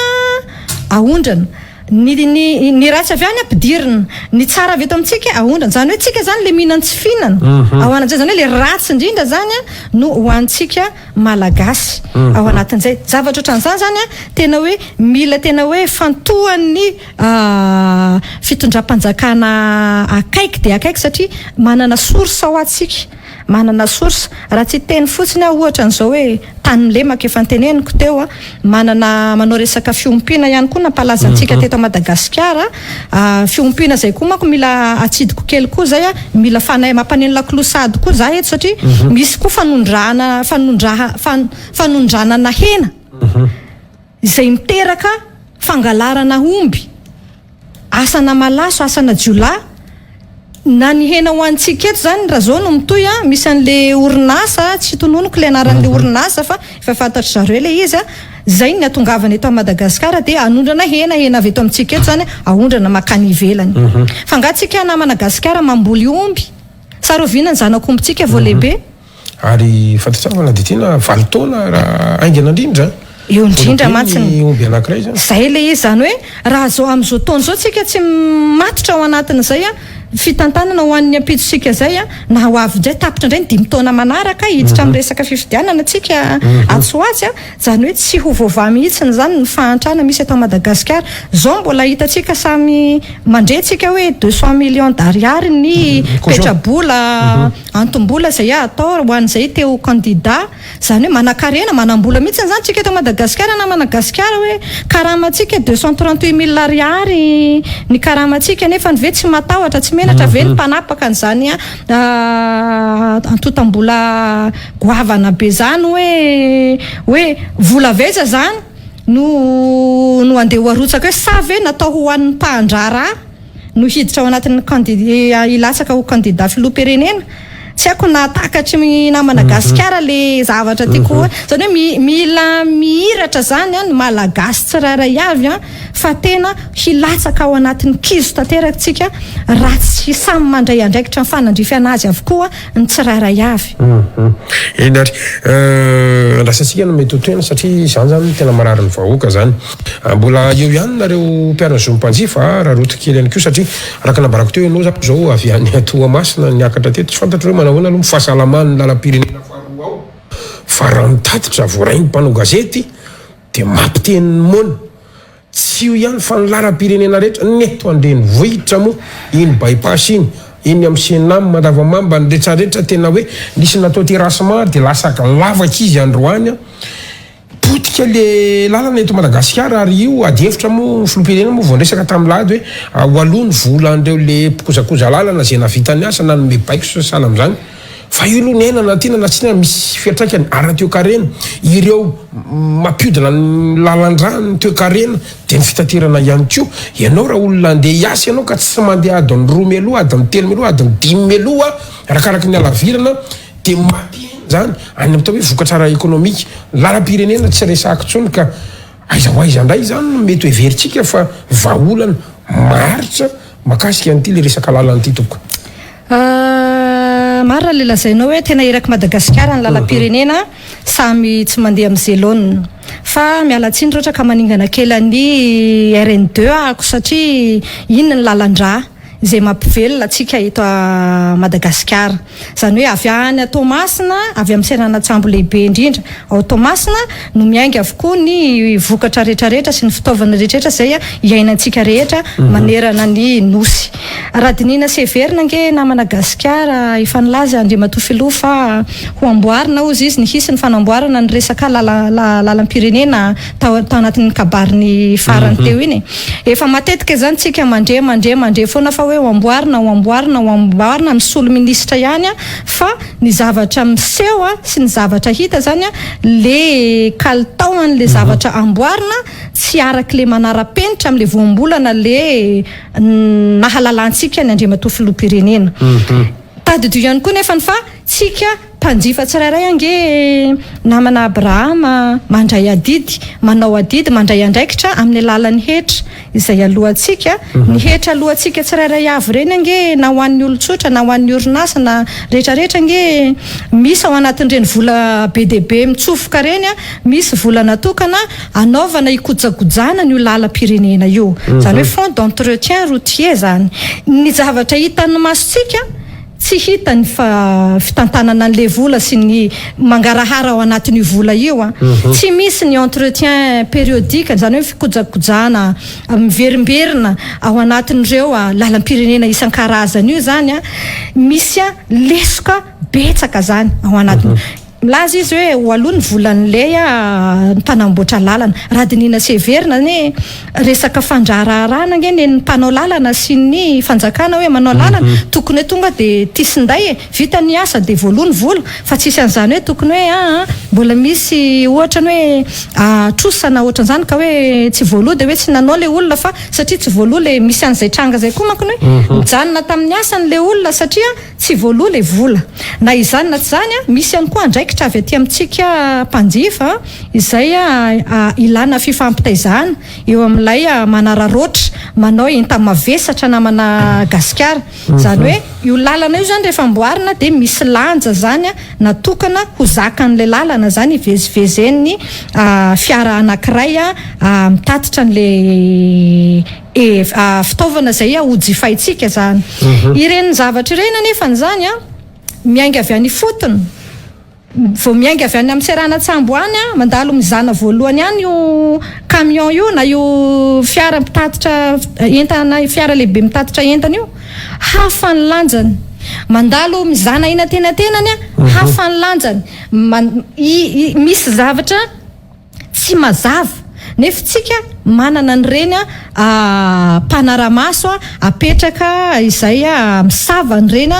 aondrana ny ratsy avy any ampidirina ny tsara avy eto amintsika aondrana zany hoe tsika zany le mihinana tsy fihinana ao anatin'izay zany hoe le ratsy indrindra zany no hoantsika malagasy ao anatin'izay zavatra ohatran'izany zany tena hoe mila tena hoe fantohan'ny fitondram-panjakana akaiky dia akaiky satria manana source ao atsika manana source raha tsy teny fotsiny ohatra n'izao hoe tany lemaka efa nteneniko teo manana manao resaka fiompiana ihany koa nampalaza antsika teto Madagasikara fiompiana zay koa manko mila atsidiko kely koa zay mila fanay mampaneno lakolosady koa zay eto satria misy koa fanondranana hena izay miteraka fangalarana omby asana malaso asana jiolà na ny hena hoantsika eto zany raha zao no mitoy misy an'le orinasa tsy tononoko le anaran'le orinasa fa efa fantatry zareo le izy zay ny atongavana eto Madagasikara dia anondrana hena avy eto amintsika eto zany aondrana makany ivelany fa ngatsika na Madagasikara mamboly omby saroviana ny zanak'ombitsika vao lehibe ary fantatsavana dia tena valitaona raha aingana indrindra eo indrindra matsiny omby anankiray zany zay le izy zany hoe raha zao amin'izao taona zao tsika tsy matitra ao anatin'izay fitantanana ho an'ny ampitsosika zay na ho avy indray tapitra indray ny 5 taona manaraka hiditra amin'ny resaka fifidianana tsika atsoatsy zany hoe tsy ho vaovao mihitsiny zany ny fahantrana misy atao Madagasikara zao mbola hitatsika samy mandretsika hoe 200 millions d'ariary ny petrabola antombola zay atao ho an'izay teo candidat zany hoe manakarena manambola mihitsiny zany tsika eto Madagasikara na Madagasikara hoe karamatsika 238 000 ariary ny karamatsika nefa ny ve tsy matahotra tsy menatra ve ny mpanapaka an'izany antotam-bola goavana be zany hoe vola veza zany no andeha hoarotsaka hoe sa ve natao ho an'ny mpahandrara no hiditra ao anatin'ny ilatsaka ho candidat filoham-pirenena tsy haiko na takatry na Madagasikara le zavatra tiako zany hoe mila mihiratra zany ny malagasy tsirairay avy fa tena hilatsaka ao anatin'ny kizo tanterakantsika raha tsy samy mandray andraikitra ny fanandrifana azy avokoa ny tsirairay avy eny ary andrasantsika no mety hotoena satria zany zany tena marary ny vahoaka zany mbola eo ihany nareo mpiarana zompanjifa raha roto kely ihany koa satria araka nabarako teo ianao zao avy any Toamasina niakatra teto tsy fantatro hoe manahoana aloha fahasalamany lalam-pirenena faharoa ao fa raha mitatitra voarainy mpanao gazety dia mampiteny mona tsy io ihany fa ny lalam-pirenena rehetra neto andreny vohitra moa iny bypass iny amin'ny Senam Matavamamba ny rehetrarehetra tena hoe nisy natao terrassement dia lasaka lavaka izy androany potika le lalana eto Madagasikara ary io adihevitra moa filoham-pirenena moa vao resaka tamin'lady hoe hoalohany vola andreo le mpikojakoja lalana zay navitany asa na nome baiko sasala amin'izany fa io aloha nenana tena na tsy misy fiatraikany ary teo karena ireo mampiodina ny lalan-drano teo karena dia ny fitaterana ihany koa ianao raha olona andeha hiasa ianao ka tsy mandeha adiny 2 meloa adiny 3 meloa adiny 10 meloa arakaraka ny alavirana dia zany any am'tao hoe vokatsara ekonomika lalam-pirenena tsy resaka tsony ka aiza ndray zany mety everitsika fa vaolana maritra makasika an'ity le resaka lalan'ity tompoko mara le lazainao hoe tena iraka Madagasikara ny lalam-pirenena samy tsy mandeha amin'ny zelona fa mialatsiny rehetra ka maningana kely any RN2 ako satria inona ny lalan-drà zay mampivelona atsika eto Madagasikara zany hoe avy any Toamasina avy amin'ny seranatsambo lehibe indrindra ao Toamasina no miainga avokoa ny vokatra rehetrarehetra sy ny fitaovana rehetrarehetra zay iainantsika rehetra manerana ny nosy raha dinina severina nge na Madagasikara efa nilaza Andriamatoa Filoha fa ho amboarina ozy izy ny hisy ny fanamboarana ny resaka lalam-pirenena tao anatin'ny kabariny farany teo iny efa matetika zany tsika mandre foana fa hoe amboarina misolo ministra ihany fa ny zavatra miseho sy ny zavatra hita zany le kalitaony le zavatra amboarina tsy araka le manara-penitra amin'le voambolana le nahalalantsika ny Andriamatoa Filoham-pirenena tadidio ihany koa nefa fa tsika mpanjifa tsirairay ange namana Abrahama mandray adidy manao adidy mandray andraikitra amin'ny alalan'ny hetra izay alohantsika ny hetra alohantsika tsirairay avy reny ange na ho an'ny olon-tsotra na ho an'ny orinasa na rehetrarehetra ange misy ao anatin'ireny vola be dia be mitsofoka reny misy vola natokana anaovana ikojakojana ny lalam-pirenena io zany hoe fond d'entretien routier zany ny zavatra hitan'ny masontsika tsy hita ny fitantanana an'le vola sy ny mangarahara ao anatin'ny vola io tsy misy ny entretien périodique zany hoe fikojakojana miverimberina ao anatin'ireo lalam-pirenena isan-karazany io zany misy lesoka betsaka zany ao anatiny milaza izy hoe ho aloha ny volan'ilay mpanamboatra lalana radinina severina ny resaka fandrararana nge ny mpanao lalana sy ny fanjakana hoe manao lalana tokony hoe tonga dia tisinday vita ny asa dia voaloha ny vola fa tsisy an'izany hoe tokony hoe mbola misy ohatra ny hoe trosana ohatran'izany ka hoe tsy voaloha dia hoe tsy nanao le olona fa satria tsy voaloha le misy an'izay tranga zay koa makony hoe mijanona tamin'ny asany le olona satria tsy voaloha le vola na izany na tsy zany misy ihany koa andraikitra avy aty amintsika mpanjifa izay ilana fifampitaizana eo amin'ilay manararoatra manao entamavesatra namana gasikara zany hoe io lalana io zany rehefa amboarina dia misy lanja zany natokana ho zakan'le lalana zany ivezivezen'ny fiara anankiray mitatitra an'le fitaovana zay hojifaitsika zany ireny zavatra ireny nefa n'izany miainga avy any fotony vao miainga avy any amin'ny seranatsambo any mandalo mizana voalohany any io camion io na io fiara mitatitra entana fiara lehibe mitatitra entana io hafa ny lanjany mandalo mizana ina tenatenany hafa ny lanjany misy zavatra tsy mazava nefa tsika manana an'ireny mpanaramaso apetraka izay misava an'ireny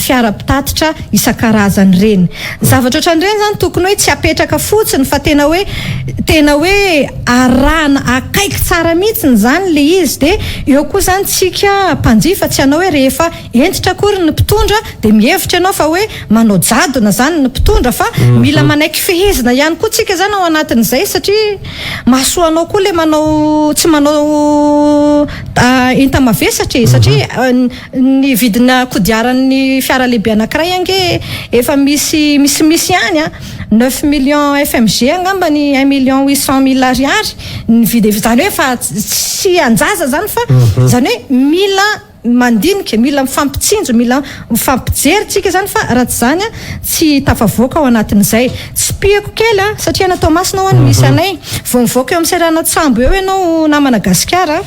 fiara-pitatitra isan-karazany ireny zavatra ohatran'ireny zany tokony hoe tsy apetraka fotsiny fa tena hoe arahana akaiky tsara mihitsiny zany le izy dia eo koa zany tsika mpanjifa tsy hanao hoe rehefa entitra akory ny mpitondra dia mihevitra ianao fa hoe manao jadona zany ny mpitondra fa mila manaiky fehezina ihany koa tsika zany ao anatin'izay satria mahasoanao koa le tsy manao entamavesatra satria ny vidina kodiaran'ny fiara lehibe anankiray ange efa misy ihany 9 millions FMG angamba ny 1,800,000 ariary ny vidy zany hoe fa tsy anjaza zany fa zany hoe mila mandinika mila mifampitsinjo mila mifampijery tsika zany fa raha tsy zany tsy tafavoaka ao anatin'izay tsy piako kely satria natao masina ho any misy anay vao mivoaka eo amin'ny seranatsambo eo ianao namana gasikara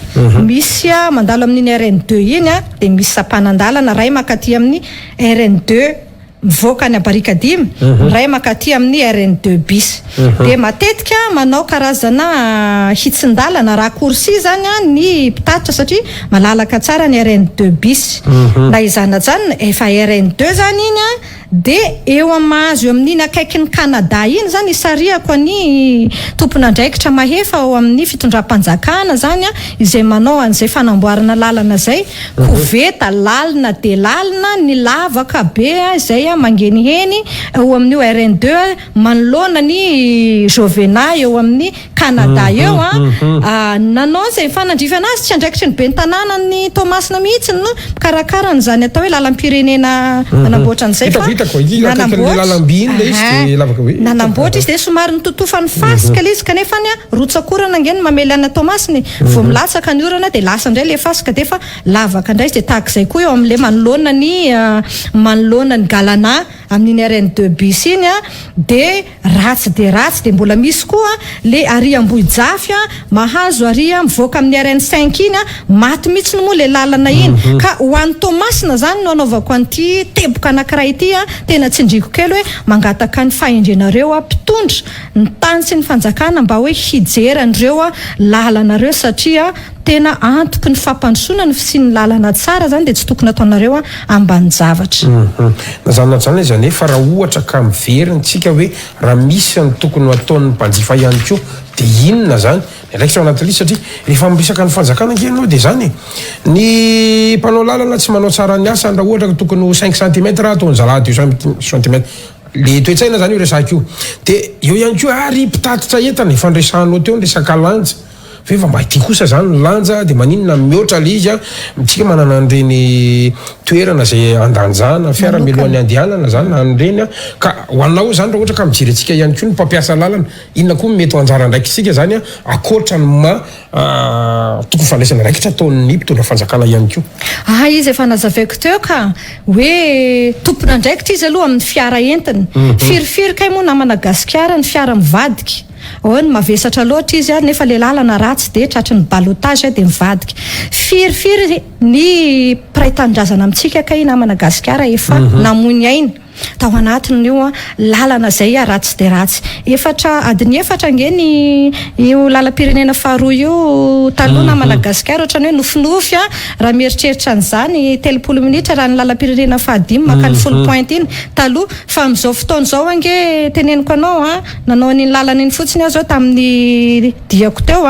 misy mandalo amin'iny RN2 iny dia misy sapanandalana ray makaty amin'ny RN2 mivoaka ny abarikadimy ray makaty amin'ny RN2 bis dia matetika manao karazana hitsindalana raha korsi zany ny mpitatitra satria malalaka tsara ny RN2 bis na izana zany efa RN2 zany iny dia eo amahazo eo amin'iny akaiky ny Canada iny zany isariako ny tompon'andraikitra mahefa ao amin'ny fitondram-panjakana zany izay manao an'izay fanamboarana lalana zay koveta lalina dia lalina ny lavaka be izay mangeniheny eo amin'io RN2 manoloana ny Jovena eo amin'ny Canada eo nanao izay fanandrifana azy tsy andraikitry ny ben'ny tanàna ny Tomasina mihitsy no mikarakara n'izany atao hoe lalam-pirenena manamboatra an'izay fa nanamboatra izy dia somary nitotofany fasika le izy kanefa rotsakorana angeny mamely ana Tomasiny vao milatsaka ny orana dia lasa indray le fasika dia efa lavaka indray izy dia tahak'izay koa eo amin'le manoloana ny galana amin'iny RN2 bis iny dia ratsy dia mbola misy koa le Ariam-Bohijafy mahazo aria mivoaka amin'ny RN5 iny maty mihitsy moa le lalana iny ka ho an'ny Tomasina zany no anaovako an'ity teboka anankiray ity tena tsindriko kely hoe mangataka ny fahendrenareo mpitondra ny tany sy ny fanjakana mba hoe hijeran'ireo lalanareo satria tena antoky ny fampandrosoana sy ny lalana tsara zany dia tsy tokony ataonareo ambany zavatra nazanona zany zany fa raha ohatra ka miveryntsika hoe raha misy ny tokony ataon'ny mpanjifa ihany koa dia inona zany ndraikitra ao anatin'ilay satria rehefa miresaka ny fanjakana nge ianao dia zany ny mpanao lalana tsy manao tsara ny asa raha ohatra ka tokony 5 cm ataony zalady 5 cm le toetsaina zany io resaka io de eo ihany ko ary mpitatitra entana ifandresanao teo ny resaka lanja fa mba ity kosa zany lanja de maninona mihoatra le izy a mitsika manana an'ireny toerana zay andanjana fiaramelohan'ny andehanana zany an'ireny ka hoanao zany raha ohatra ka mijery antsika ihany koa ny mpampiasa lalana inona koa mety ho anjara ndraiky isika zany a akoatrany ma tokony fandraisana raikitra ataon'ny mpitondra fanjakana ihany koa izy efa nazavaiko teo ka hoe tompona ndraikitra izy aloha amin'ny fiara entiny firifiry kay moa na Madagasikara ny fiara mivadika ny mavesatra loatra izy nefa le lalana ratsy de tratry ny balotage de mivadika firifiry ny praitandrazana amintsika kay na Madagasikara efa namony ainy tao anatiny io lalana zay ratsy de ratsy adiny efatra ngeny io lalam-pirenena faharoa io taloha na Madagasikara ohatrany hoe nofinofy raha mieritreritra an'izany 30 minitra raha ny lalam-pirenena fahadimy makany 10 point iny taloha fa amin'izao fotoana zao ange teneniko anao nanao an'iny lalana iny fotsiny aho zao tamin'ny diako teo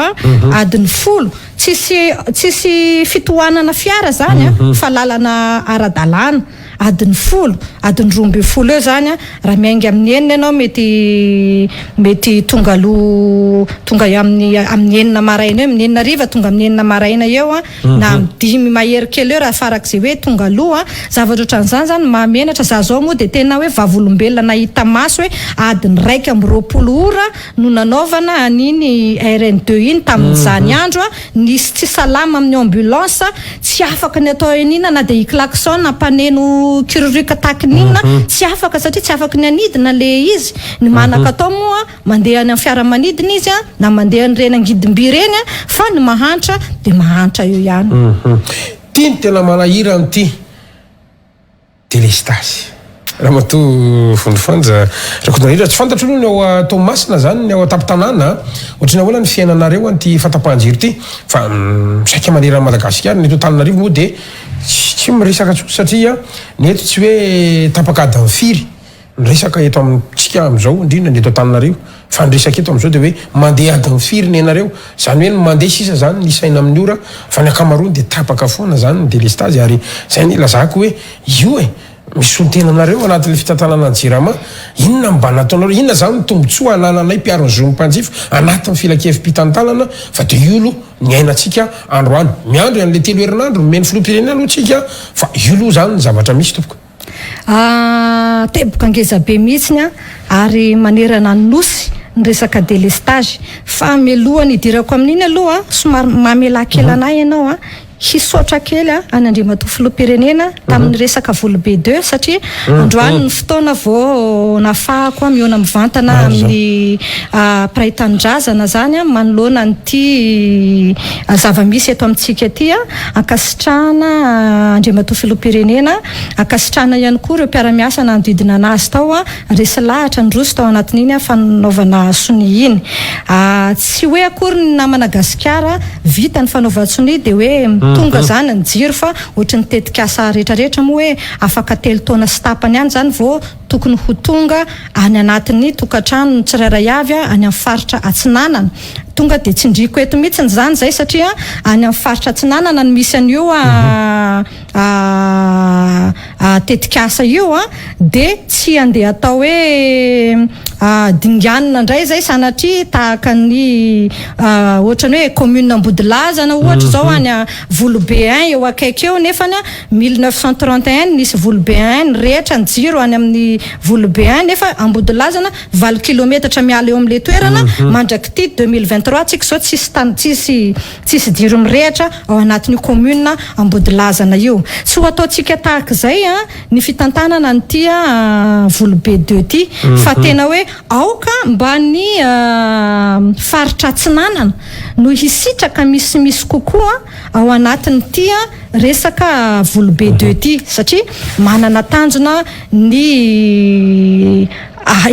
adiny 10 tsisy fitohanana fiara zany fa lalana ara-dalàna adiny 10 adiny 12 eo zany raha miainga amin'ny enina ianao mety tonga amin'ny enina maraina eo amin'ny enina riva tonga amin'ny enina maraina eo na dimy mahery kely eo raha farak'izay hoe tonga aloha zavatra ohatran'izany zany mahamenatra za zao moa de tena hoe vavolombelona nahita maso hoe adiny 1:20 ora no nanaovana an'iny RN2 iny tamin'izany andro nisy tsy salama amin'ny ambulance tsy afaka ny atao enina na de iklaxon ampaneno kirurika takinina tsy afaka satria tsy afaka ny anidina le izy ny manaka atao moa mandeha any fiaramanidina izy na mandeha ny reny angidimby reny fa ny mahantra de mahantra io ihany ty ny tena manahira an'ity délestage raha mato fondrofanja rakonahira tsy fantatra aloha ny ao Tomasina zany ny ao atapy-tanàna ohatrany ahoana ny fiainanareo an'ity fatapahan-jiro ity fa saika manera Madagasikara ny eto Antananarivo moa de tsy miresaka tsotra satria ny eto tsy hoe tapakady amin'ny firy ny resaka eto amintsika amin'izao indrindra ny eto Antananarivo fa ny resaka eto amin'izao de hoe mandeha ady amin'ny firy ny enareo zany hoe ny mandeha sisa zany ny saina amin'ny ora fa ny akamaroany de tapaka foana zany ny délestage ary zay ny lazako hoe io misy tenanareo anatin'le fitantanana ny jirama inona mba nataonareo inona zany ny tombotsoa anananay mpiaro ny zomy mpanjifa anatin'ny filakevim-pitantanana fa de io ny ainatsika androany miandro an'le 3 herinandro meny filoham-pirenena aloha tsika fa io aloha zany ny zavatra misy tompoko teboka angeza be mihitsiny ary manerana ny nosy ny resaka délestage fa melohany idirako amin'iny aloha somary mamelankelanay ianao hisotra kely any Andriamatoa filoham-pirenena tamin'ny resaka volobe 2 satria androany ny fotoana vao nafahako miona mivantana amin'ny praitandrazana zany manoloana nyty zava-misy eto amintsika ty ankasitrahana Andriamatoa filoham-pirenena ankasitrahana ihany koa ireo mpiara-miasa nanodidina anazy tao resy lahatra ndroso tao anatin'iny fanaovana sony iny tsy hoe akory na Madagasikara vita ny fanaovana sony de hoe tonga zany ny jiro fa ohatrany tetika asa rehetrarehetra moa hoe afaka 3 taona sy tapany ihany zany vao tokony ho tonga any anatin'ny tokantrano ny tsirairay avy any amin'ny faritra Atsinanana tonga de tsindriko eto mihitsy zany zay satria any amin'ny faritra Atsinanana ny misy an'io tetikasa io de tsy andeha atao hoe dinganina ndray zay sanatria tahaka ny ohatrany hoe commune Ambodilazana ohatra zao any Volobe 1 eo akaiky eo nefany 1931 nisy Volobe 1 rehetra ny jiro any amin'ny Volobe 1 nefa Ambodilazana 20 kilometatra miala eo amin'le toerana mandraky ty 2023 tsika zao tsisy jiro mirehatra ao anatin'io commune Ambodilazana io tsy ho ataotsika tahaka zay ny fitantanana ny ty Volobe 2 ty fa tena hoe aoka mba ny faritra Atsinanana no hisitraka misy kokoa ao anatin'ny ty resaka Volobe 2 ty satria manana tanjona ny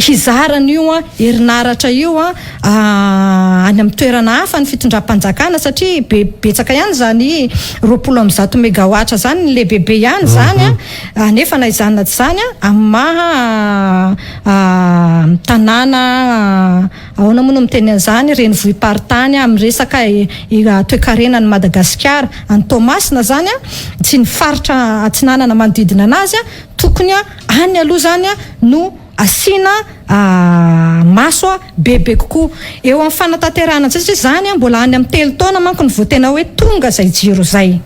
hizaran'io herinaratra io any amin'ny toerana hafa ny fitondram-panjakana satria betsaka ihany zany 20 megawatts zany le bebe ihany zany nefa na izany tsy zany amin'ny maha tanàna ahoana moa no miteny an'izany renivohim-paritany amin'ny resaka toe-karenan'ny Madagasikara any Tomasina zany tsy ny faritra Atsinanana manodidina anazy tokony any aloha zany no asiana maso bebe kokoa eo amin'ny fanatanterahana satria zany mbola any amin'ny telo taona manko ny voatena hoe tonga zay jiro zay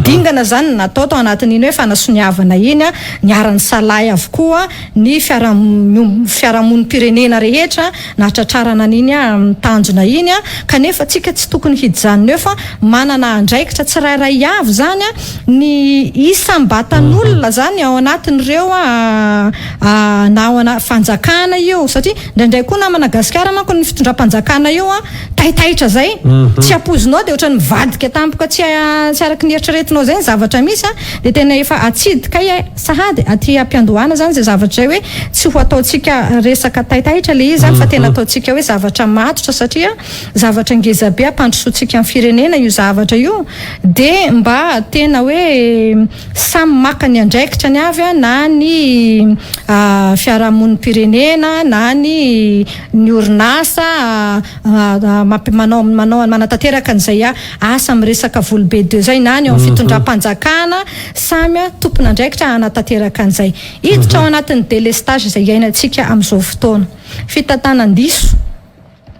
dingana zany natao tao anatin'iny hoe fanasoniavana iny niarany salay avokoa ny fiarahamonim-pirenena rehetra natratrarana an'iny mitanjona iny kanefa tsika tsy tokony hidijanona eo fa manana andraikitra tsirairay avy zany ny isam-batan'olona zany ao anatin'ireo na ao ana fanjakana io satria ndraindray koa na Madagasikara manko ny fitondram-panjakana io taitaitra zay tsy apozinao de ohatrany mivadika tampoka tsy araky ny eritreretinao zay ny zavatra misy de tena efa atsidika sahady aty ampiandohana zany zay zavatra hoe tsy ho ataotsika resaka taitaitra le izy zany fa tena ataotsika hoe zavatra matotra satria zavatra ngezabe ampandrosotsika amin'ny firenena io zavatra io de mba tena hoe samy maka ny andraikitra ny avy na ny fiarahamonim-pirenena na ny orinasa manao manatanteraka an'izay asa miresaka volobe de zay na ny ao fitondram-panjakana samy tompona andraikitra anatanteraka an'izay hiditra ao anatin'ny délestage izay iainantsika amin'izao fotoana fitantanan-diso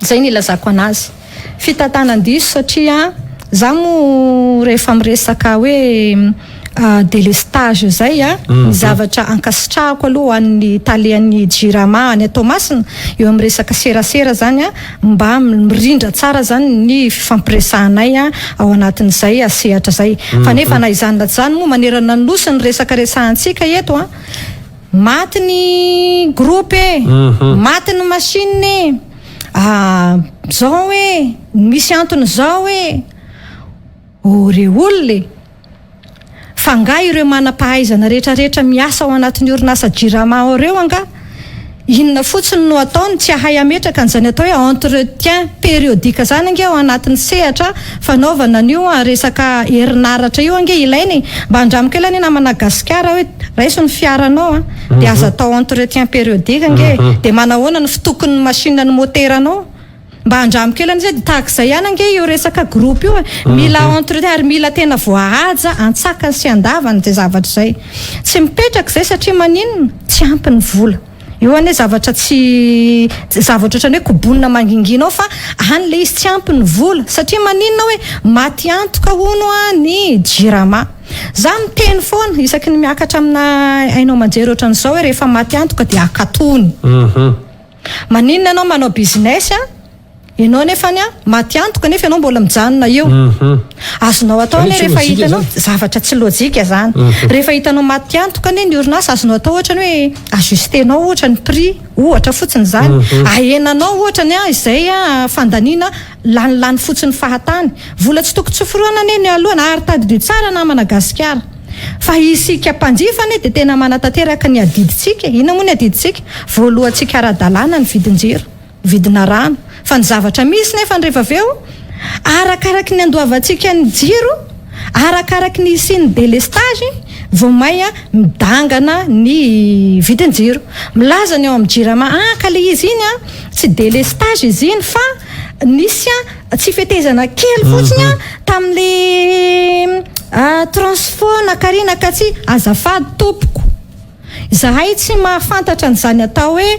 zay ny ilazako anazy fitantanan-diso satria za mo rehefa miresaka hoe délestage zay ny zavatra ankasitrahako aloha an'ny talian'ny jirama ny Tomasina eo amin'ny resaka serasera zany mba mirindra tsara zany ny fifampiresahanay ao anatin'izay sehatra zay fa nefa na izany na zany moa manerana ny nosy ny resaka resahantsika eto maty ny groupe maty ny machine zao hoe misy antony zao hoe ore olole fa nga ireo manam-pahaizana rehetrarehetra miasa ao anatin'ny orinasa jirama ao reo anga inona fotsiny no ataony tsy ahay ametraka an'izany atao hoe entretien périodique zany ange ao anatin'ny sehatra fanaovana an'io resaka herinaratra io ange ilainy mba andramiko elany na Madagasikara hoe raiso ny fiaranao de aza atao entretien périodique ange de manahoana ny fitokon'ny machine ny moteranao mba andramiko elany zay de tahak'izay ihany ange io resaka groupe io mila entretien ary mila tena voahaja antsakany sy andavany zay zavatra zay tsy mipetraka zay satria maninona tsy ampy ny vola io ane zavatra tsy zavatra ohatrany hoe kobonina manginginao fa an'le izy tsy ampy ny vola satria maninona hoe maty antoka hono ny jirama za miteny foana isaky ny miakatra amina ainao manjery ohatran'izao hoe rehefa maty antoka de akatony maninona anao manao business ianao nefany maty antoka nefa ianao mbola mijanona eo azonao atao ane rehefa hitanao zavatra tsy lojika zany rehefa hitanao maty antoka ane ny orinasa azonao atao ohatrany hoe ajustenao ohatrany prix ohatra fotsiny zany ahenanao ohatrany izay fandanina lanilany fotsiny fahatany vola tsy tokony tsoforoana ane ny aloha na aritady tsara na Madagasikara fa isika mpanjifany de tena manatanteraka ny adiditsika ina moa ny adiditsika voalohantsika ara-dalàna ny vidinjiro vidina rano fa ny zavatra misy nefa ny rehefa aveo arakaraky ny andoavantsika ny jiro arakaraky ny isiny délestage vao may midangana ny vidinjiro milaza ny ao amin'ny jirama ka le izy iny tsy délestage izy iny fa nisy tsy fetezana kely fotsiny tamin'le transfona karina ka tsy azafady tompoko zahay tsy mahafantatra an'izany atao hoe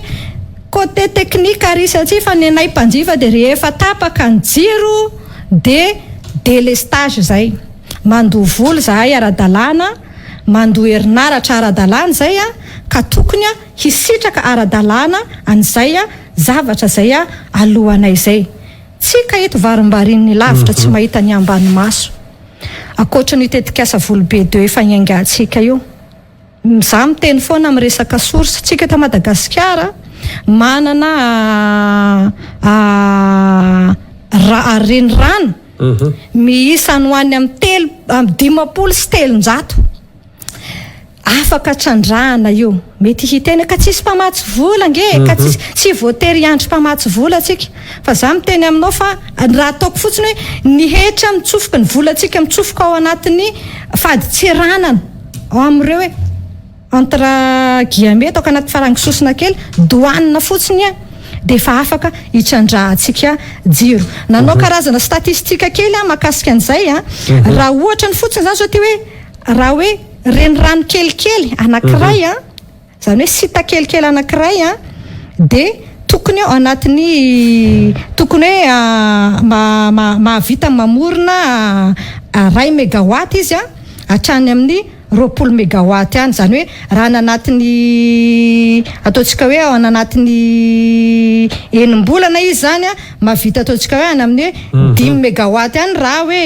côté technique ary satria fa ny anay mpanjifa de rehefa tapaka ny jiro de délestage zay mandoa voly zahay ara-dalàna mandoa herinaratra ara-dalàna zay ka tokony hisitraka ara-dalàna an'izay zavatra zay alohanay zay tsika eto varimbarin'ny lavitra tsy mahita ny ambany maso akoatra ny tetikasa volobe de efa iaingantsika io za miteny foana amin'ny resaka source tsika eto Madagasikara manana renirano miisa ny hoany amin'ny 500 afaka trandrahana io mety hitena ka tsisy mpamatsy vola nge ka tsy voatery andro mpamatsy vola tsika fa za miteny aminao fa raha ataoko fotsiny hoe nihetra mitsofoka ny vola tsika mitsofoka ao anatin'ny fady tsiranana ao amin'ireo hoe entre guillemets ataoko anaty farangisosina kely doanina fotsiny de fa afaka hitrandrahantsika jiro nanao karazana statistika kely makasika an'izay raha ohatra ny fotsiny zany zao ty hoe raha hoe renirano kelikely anankiray zany hoe sitakelikely anankiray a de tokony eo anatin'ny tokony hoe mahavita mamorona 2 mégawatt izy a hatrany amin'ny 20 mégawatt ihany zany hoe raha nanatiny ataontsika hoe ao anatin'ny enim-bolana izy zany a mahavita ataontsika hoe any amin'ny 10 mégawatt ihany raha hoe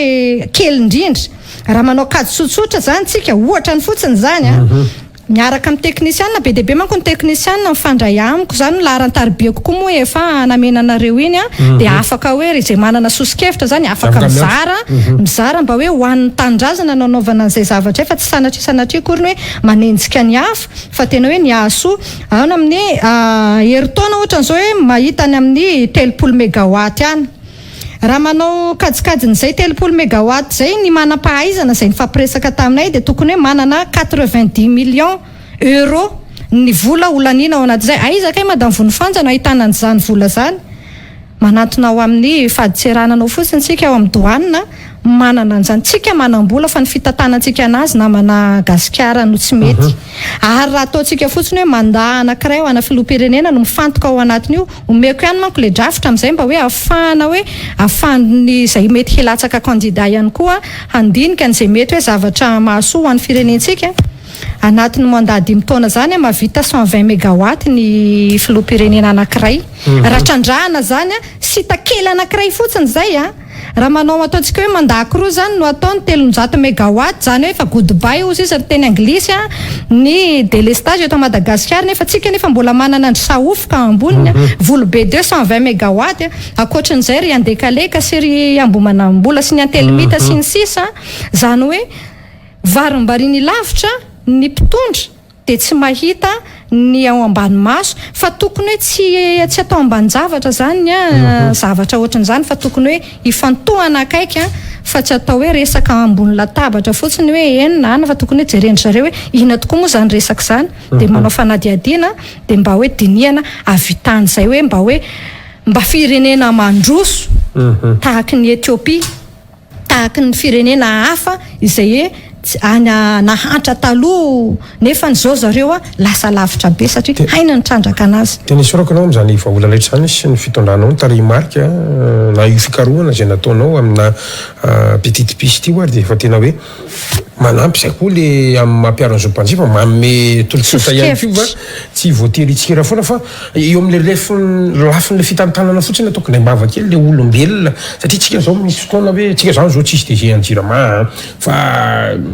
kely indrindra raha manao kady tsotsotra zany tsika ohatra ny fotsiny zany a miaraka amin'ny teknisianina be deabe manko ny teknisianina mifandray amiko zany laharan-taribiako koa moa efa namenanareo iny a de afaka hoe zay manana sosikevitra zany afaka mizara mba hoe hoan'ny tanindrazana nanaovana an'izay zavatra fa tsy sanatria kory ny hoe manenjika ny hafa fa tena hoe ny ahasoa aona amin'ny heritaona ohatra n'izao hoe mahita ny amin'ny 30 mégawatt ihany raha manao kajikajin'izay 30 mégawatt zay ny manam-pahaizana zay nifampiresaka taminay de tokony hoe manana 90 millions euros ny vola olanina ao anaty zay aiza kay madame Vonifanjana ahitana an'izany vola zany manantona ao amin'ny faditserananao fotsiny tsika ao amin'ny douane manana an'izany tsika manam-bola fa ny fitantanantsika anazy namana gasikara no tsy mety ary raha ataontsika fotsiny hoe mandaa anankiray ho ana filoham-pirenena no mifantoka ao anatin'io omeko ihany manko le drafitra amin'izay mba hoe ahafahany izay mety hilatsaka candidat ihany koa handinika an'izay mety hoe zavatra mahasoa ho an'ny firenentsika anatin'ny mandat 10 taona zany mahavita 120 mégawatt ny filoham-pirenena anankiray raha trandrahana zany sitakely anankiray fotsiny zay raha manao ataontsika hoe mandakoroa zany no ataony 300 mégawatt zany hoe efa goodbye ozy izy teny anglisy ny délestage eto Madagasikara nefa tsika nefa mbola manana ny saofoka amboniny volo be 220 mégawatt akoatran'izay ry andekaleka sy ry ambomanambola sy ny antelimita sy ny sisa zany hoe varimbariny lavitra ny mpitondra de tsy mahita ny ao ambany maso fa tokony hoe tsy atao ambany zavatra zany zavatra ohatran'izany fa tokony hoe ifantohana akaiky fa tsy atao hoe resaka ambony latabatra fotsiny hoe enina ana fa tokony hoe jerendry zareo hoe ina tokoa moa zany resaka zany de manao fanadiadiana de mba hoe diniana avitan'izay hoe mba firenena mandroso tahaky ny Etiopia tahaky ny firenena hafa izay hoe nahantra taloha nefa n'izao zareo lasa lavitra be satria haina ny trandraka anazy tena isorako anao amin'izany vaola rehetra zany sy ny fitondranao ny tarimarika na io fikarohana zay nataonao amina petite piste io ary de efa tena hoe manampy zay koa le amin'ny mampiaran'izao mpanjifa manome tolotsota ihany koa tsy voatery itsikira foana fa eo amin'le lafin'le fitantanana fotsiny tokony mbava kely le olombelona satria tsika zao misy fotoana hoe tsika zany zao tsisy de zay anjirama fa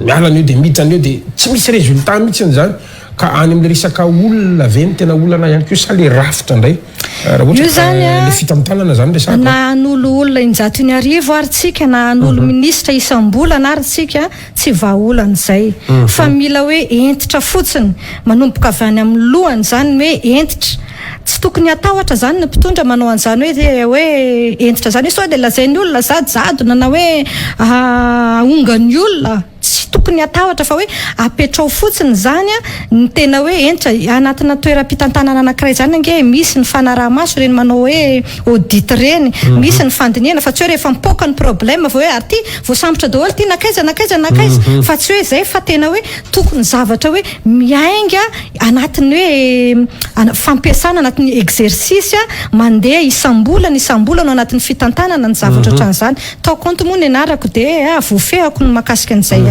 miala an'io de miditra an'io de tsy misy résultat mihitsy an'izany ka any amin'ny resaka olona veny tena olana ihany koa sa le rafitra indray raha ohatra le fitantanana zany resaka na n'olo injato ny arivo ary tsika na n'olo ministra isam-bolana ary tsika tsy vaolan'izay fa mila hoe entitra fotsiny manomboka avy any amin'ny lohany zany hoe entitra tsy tokony atahotra zany ny mpitondra manao an'izany hoe entitra zany sao de lazain'ny olona zadojadona na hoe aongan'ny olona tsy tokony atahotra fa hoe apetrao fotsiny zany ny tena hoe entitra anatina toeram-pitantanana anankiray zany ange misy ny fanaraha-maso reny manao hoe audit reny misy ny fandiniana fa tsy hoe rehefa mipoka ny problème fa hoe ary ty voasambotra daholo ty nakaiza fa tsy hoe zay fa tena hoe tokony zavatra hoe miainga anatiny hoe fampiasana anatin'ny exercice mandeha isambolana no anatin'ny fitantanana ny zavatra ohatran'izany tao compte moa ny anarako de voafehako ny makasika an'izay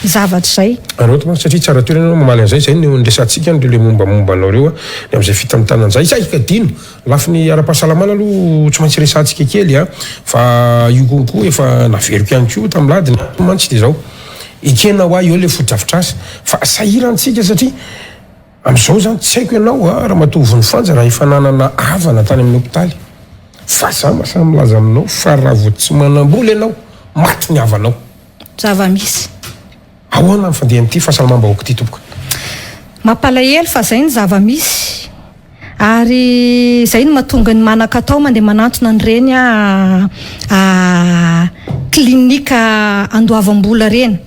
zavatra zay anao satria tsara toerana mamaly an'izay zay no nresantsika andreo le mombamomba anao reo ny amin'izay fitantanana zay zay kadino lafiny ara-pahasalamana aloha tsy maintsy resantsika kely fa io konko efa naveriko ihany koa tamin'ny ladiny mantsy de zao ekena hoa eo le fodrafitrasa fa sahirantsika satria amin'izao zany tsy haiko ianao raha matovy ny fanja raha ifananana avana tany amin'ny hopitaly fa za masa milaza aminao fa raha vo tsy manambola ianao maty ny avanao zava-misy ahoana mifandeha amin'ity fahasalamam-bahoaka ity tompoka mampalahelo fa zay ny zava-misy ary zay no mahatonga ny manan-katao mandeha manantona an'ireny klinika andoavam-bola reny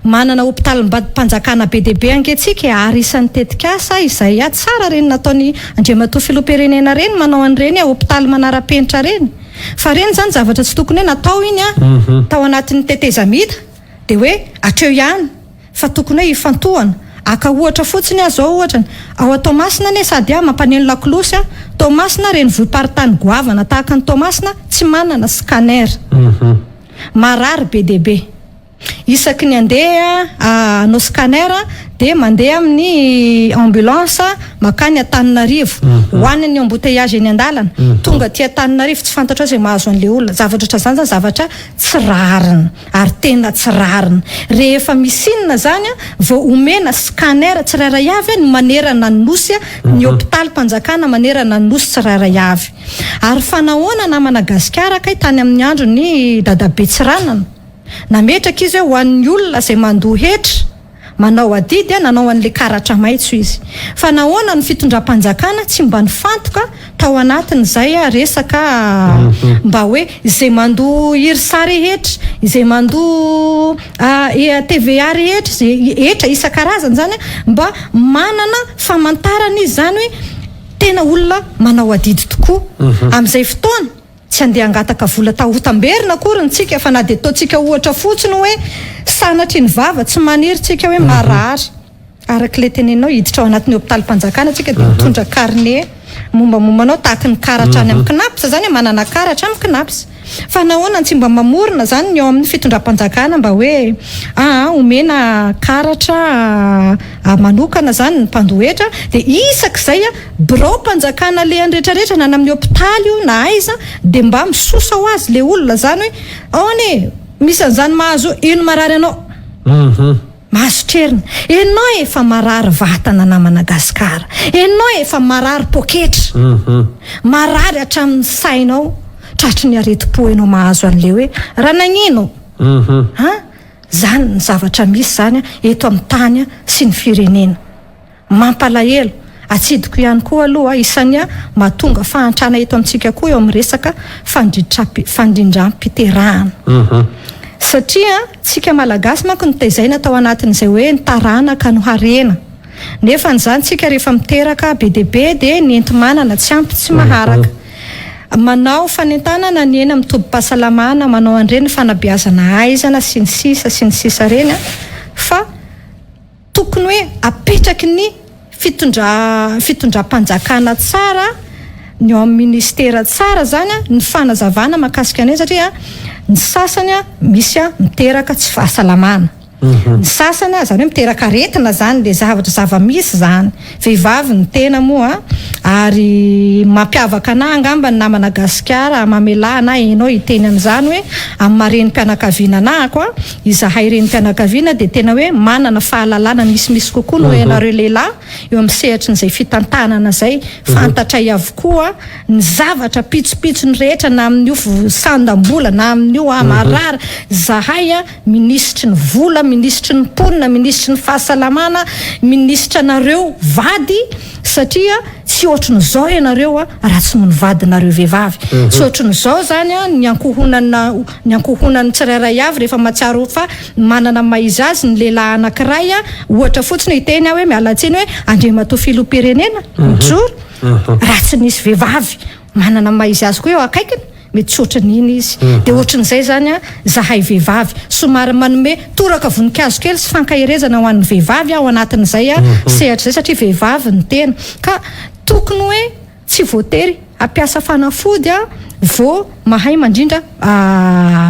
manana hopitaly mpanjakana be deabe angehtsika ary isan'ny tetikasa izay tsara reny nataony Andriamatoa filoham-pirenena reny manao an'ireny hopitaly manara-penitra reny fa reny zany zavatra tsy tokony hoe natao iny tao anatin'ny tetezamita de hoe atreo ihany fa tokony hoe ifantohana aka ohatra fotsiny azao ohatra ao Tomasina ne sady mampaneno lakolosy Tomasina reny vohiparitany goavana tahaka ny Tomasina tsy manana scanner marary be deabe isaky ny andeha no scanner de mandeha amin'ny ambulance makany Antananarivo hoaniny embouteillage eny andalana tonga ty Antananarivo tsy fantatra zay mahazo an'le olona zavatra zany zavatra tsy rarina ary tena tsy rarina rehefa misinina zany vao omena scanner tsirairay avy ny manerana ny nosy ny hôpitaly Mpanjakana manerana ny nosy tsirairay avy ary fanahoana na Madagasikara kay tany amin'ny andro ny dadabe Tsiranana nametraka izy ho an'ny olona zay mandoa hetra manao adidy nanao an'le karatra maitso izy fa nahoana ny fitondram-panjakana tsy mba nifantoka tao anatin'izay resaka mba hoe izay mandoa irsa rehetra izay mandoa TVA rehetra zay etra isan-karazany zany mba manana famantarana izy zany hoe tena olona manao adidy tokoa amin'izay fotoana tsy andeha angataka vola tahotamberina akory ntsika fa na de ataontsika ohatra fotsiny hoe sanatry ny vava tsy maniry tsika hoe marary araka le teneninao hiditra ao anatin'ny hôpitaly Mpanjakana tsika de mitondra carnet mombamombanao tahaka ny karatra any amin'ny knapsa zany manana karatra amin'ny knapsa fa nahoana tsy mba mamorona zany ny ao amin'ny fitondram-panjakana mba hoe omena karatra manokana zany ny mpandohetra de isak'izay bureau Mpanjakana le andretrarehetra na amin'ny hôpitaly io na aiza de mba misosa ho azy le olona zany hoe aone misy an'izany mahazo ino marary anao mahazo trerina enao efa marary vatana na Madagasikara enao efa marary poketra marary hatramin'ny sainao tratry ny areti-po enao mahazo an'le hoe raha nagnino zany ny zavatra misy zany eto amin'ny tany sy ny firenena mampalahelo atsidiko ihany koa aloha isan'ny mahatonga fahantrana eto amintsika koa eo amin'ny resaka fandindram-piterahana satria tsika malagasy manko nitaizaina tao anatin'izay hoe nitaranaka no harena nefa n'izany tsika rehefa miteraka be deabe de ny enti-manana tsy ampy tsy maharaka manao fanentanana ny eny amin'ny tobi-pahasalamana manao an'ireny fanabeazana aizana sy ny sisa reny fa tokony hoe apetraky ny fitondram-panjakana tsara ny ao amin'ny ministera tsara zany ny fanazavana mahakasika an'izay satria ny sasany misy miteraka tsy fahasalamana ny sasany zany hoe miteraka aretina zany le zavatra zava-misy zany vehivavy ny tena moa ary mampiavaka ana angamba na Madagasikara mamela na enao iteny an'izany hoe amin'ny mareni-mpianakaviana anahako izahay reni-mpianakaviana de tena hoe manana fahalalana misimisy kokoa no ianareo lehilahy eo amin'ny sehatry n'izay fitantanana zay fantatray avokoa ny zavatra pitsopitso ny rehetra na amin'io sandam-bola na amin'io marary zahay ministry ny vola ministry ny ponina ministry ny fahasalamana ministra nareo vady satria tsy ohatran'izao ianareo raha tsy noho ny vadinareo vehivavy tsy ohatran'izao zany ny ankohonan'ny tsirairay avy rehefa matsiaro fa manana maizy azy ny lehilahy anankiray ohatra fotsiny hiteny hoe mialatsiny hoe andriamatoa filoham-pirenena mijoro raha tsy nisy vehivavy manana maizy azy koa eo akaikiny mety tsy ohatran'iny izy de ohatran'izay zany zahay vehivavy somary manome toraka voninkazo kely sy fankahirezana ho an'ny vehivavy ao anatin'izay sehatra zay satria vehivavy ny tena ka tokony hoe tsy voatery ampiasa fanafody vao mahay mandrindra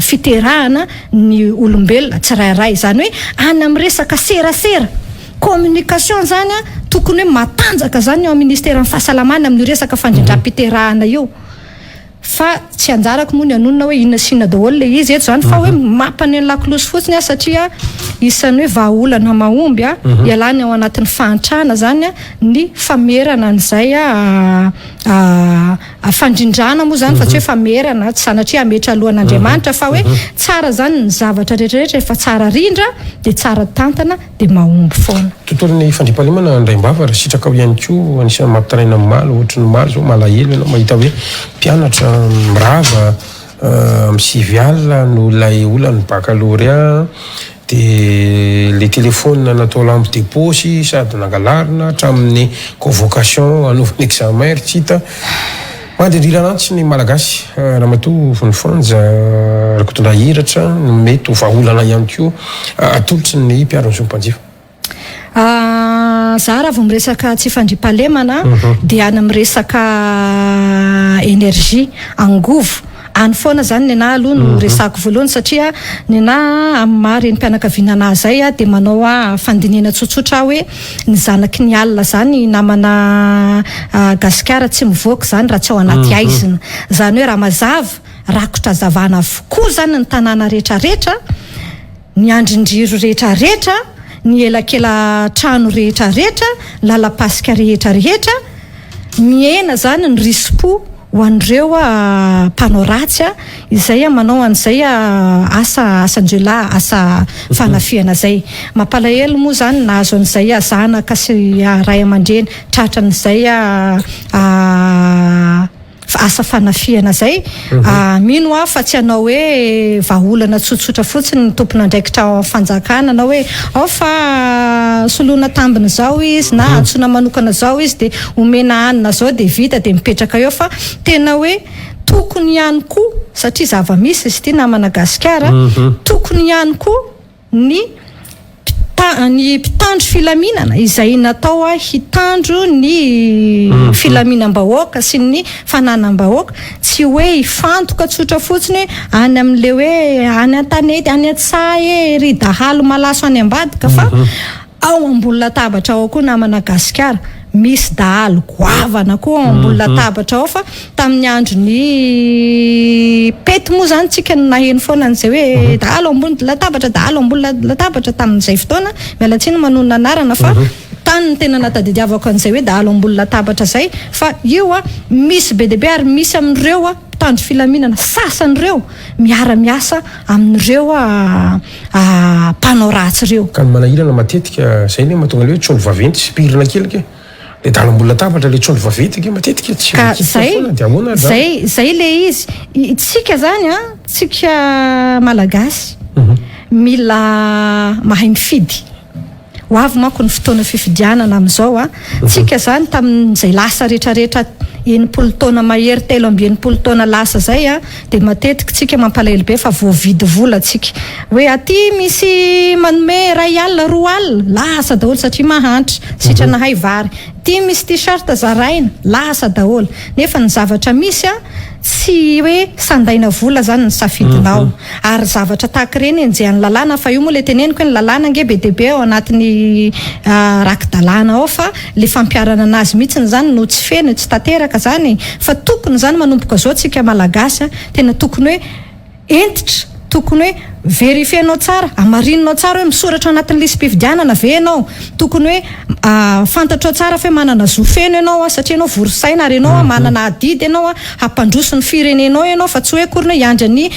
fiterahana ny olombelona tsirairay zany hoe any amin'ny resaka serasera communication zany tokony hoe matanjaka zany ao ministera ny fahasalamana amin'ny resaka fandrindram-piterahana io fa tsy anjarako moa ny anonona hoe inona sina daholo le izy eto zany fa hoe mampaneny lakolosy fotsiny satria isan'ny hoe vahaolana mahomby ialany ao anatin'ny fahantrana zany ny famerana an'izay fandrindrana moa zany fa tsy hoe famerana tsy sanatria ametra alohan'Andriamanitra fa hoe tsara zany ny zavatra rehetrarehetra efa tsara rindra de tsara tantana de mahomby foana tontolon'ny fandriampahalemana andraimbava raha sitraka ihany koa anisan'ny mampitaraina amin'ny maly ohatry ny maly zao malahelo ianao mahita hoe mpianatra mirava misivy alina no lay olany baccalauréat de le téléphone natao lampe de poche sady nangalarina hatramin'ny convocation anaovan'ny examen tsy hita mandrindrina anaty ny malagasy raha matoa vonifanja rakotondra hiratra mety ho vahaolana ihany koa atolotry ny mpiaron'ny zompanjifa Za raha vao miresaka tsy fandriampahalemana dia any amin'ny resaka énergie angovo any foana zany ny ana aloha no resako voalohany satria ny ana amin'ny maha renim-pianakaviana anahy zay a dia manao fandinihana tsotsotra hoe ny zanaky ny alina zany namana gasikara tsy mivoaka zany raha tsy ao anaty aizina zany hoe raha mazava rakotra zavana avokoa zany ny tanàna rehetrarehetra ny andrindriro rehetrarehetra ny elakela trano rehetrarehetra lalapasika rehetrarehetra miena zany ny rispo ho an'ireo mpanao ratsy izay manao an'izay asan-drela asa fanafiana zay mampalahelo moa zany nahazo an'izay zanaka sy ray aman-dreny tratra n'izay asa fanafiana zay mino fa tsy anao hoe vahaolana tsotsotra fotsiny ny tompona andraikitra fanjakana na hoe ao fa soloana tambina zao izy na antsona manokana zao izy dia omena anina zao dia vita dia mipetraka eo fa tena hoe tokony ihany koa satria zava-misy izy ity namana gasikara tokony ihany koa ny mpitandro filaminana izay natao hitandro ny filaminam-bahoaka sy ny fananam-bahoaka tsy hoe hifantoka tsotra fotsiny any amin'le hoe any an-tanety any an-tsahy ry dahalo malaso any ambadika fa ao ambony latabatra ao koa namana gasikara misy dahalo goavana koa ao ambony latabatra ao fa tamin'ny andro ny pety moa zany tsika naheno foana an'izay hoe dahalo ambony latabatra latabatra tamin'izay fotoana mialatsiny manonona anarana fa tany ny tena natadidiavako an'izay hoe dahalo ambony latabatra zay fa io misy be deabe ary misy amin'ireo mpitandro filaminana sasan'ireo miara-miasa amin'ireo mpanao ratsy ireo ka ny manahirana matetika zay ne mahatonga le hoe trondro vaventy sy pirina kelika le dahalo ambony latabatra le trondro vaventy matetika tsy zay le izy tsika zany tsika malagasy mila mahay mifidy ho avy manko ny fotoana fifidianana amin'izao tsika zany tamin'izay lasa rehetrarehetra 90 taona mahery telo amby 90 taona lasa zay dia matetika tsika mampalahelo be fa voavidy vola tsika hoe aty misy manome 2 alina 2 alina lasa daholo satria mahantra sitra nahay vary ty misy t-shirt zaraina lasa daholo nefa ny zavatra misy tsy hoe sandaina vola zany ny safidinao ary zavatra tahaka ireny enjehany lalàna fa io moa le teneniko hoe ny lalàna nge be deabe ao anatin'ny raki-dalàna ao fa le fampiarana anazy mihitsiny zany no tsy feno tsy tanteraka zany fa tokony zany manomboka zao tsika malagasy tena tokony hoe entitra tokony hoe verifienao tsara amarinanao tsara hoe misoratra anatin'ny lisym-pifidianana ve ianao tokony hoe fantatrao tsara fa hoe manana zofeno ianao satria ianao vorosaina ary ianao manana adidy ianao hampandroso ny firenenao ianao fa tsy hoe korina hiandra ny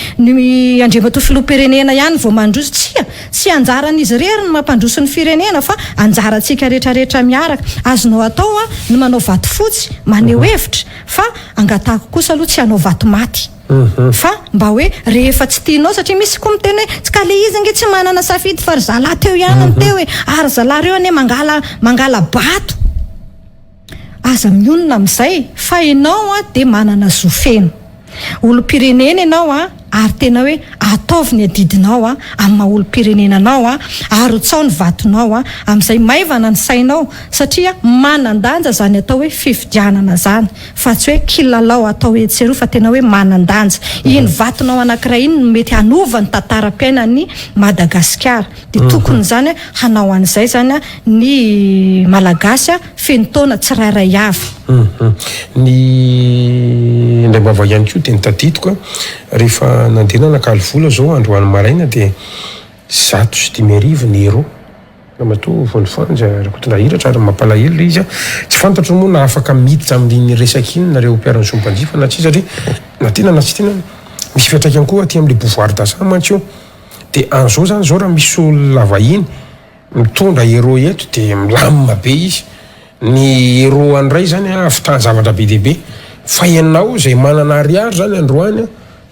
andriambato filoham-pirenena ihany vao mandroso tsy anjaran'izy rery ny mampandroso ny firenena fa anjarantsika rehetrarehetra miaraka azonao atao ny manao vato fotsy maneho hevitra fa angatahako kosa aloha tsy hanao vato maty fa mba hoe rehefa tsy tianao satria misy koa miteny hoe tsy ka le izy nge tsy manana safidy fa ry zalahy teo ihany ny teo hoe ary zalahy reo ane mangala bato aza mionona amin'izay fa ianao dia manana zofeno olo-pirenena ianao ary tena hoe ataovy ny adidinao amin'ny maha olo-pirenenanao ary tsao ny vatonao amin'izay maivana ny sainao satria manan-danja zany atao hoe fifidianana zany fa tsy hoe kilalao atao etseroa fa tena hoe manan-danja iny vatonao anankiray iny no mety hanova ny tantaram-piainan'ny Madagasikara dia tokony zany hanao an'izay zany ny malagasy feno taona tsirairay avy ny indray mbava ihany koa teny tadidiko rehefa nandena nakaly vola zao androany maraina dia 110 ny euro na matoa vonifanja rakotona hiratra ary mampalahelo le izy tsy fantatro moa na afaka miditra amin'ny resaky iny nareo mpiarany sompanjifa na tsy satria na tena na tsy tena misy fiatraikany koa aty amin'ny pouvoir d'achat mantsy io dia an'izao zany zao raha misy olona vahiny mitondra euro eto dia milamina be izy ny euro an'iray zany afitany zavatra be deabe fa ianao zay manana ariary zany androany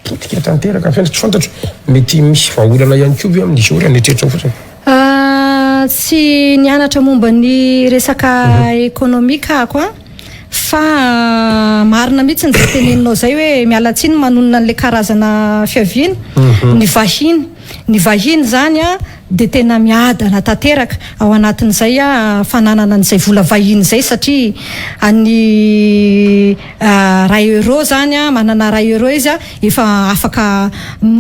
potika tanteraka fiantra tsy fantatro mety misy vahaolana ihany koa ve amin'izy io raha netretra fotsiny tsy nianatra momba ny resaka ekonomika ako fa marina mihitsy ny zay teneninao zay hoe mialatsiny manonona n'le karazana fiaviana ny vahiny zany dia tena miadana tanteraka ao anatin'izay fananana an'izay vola vahiny izay satria any €1 zany manana €1 izy efa afaka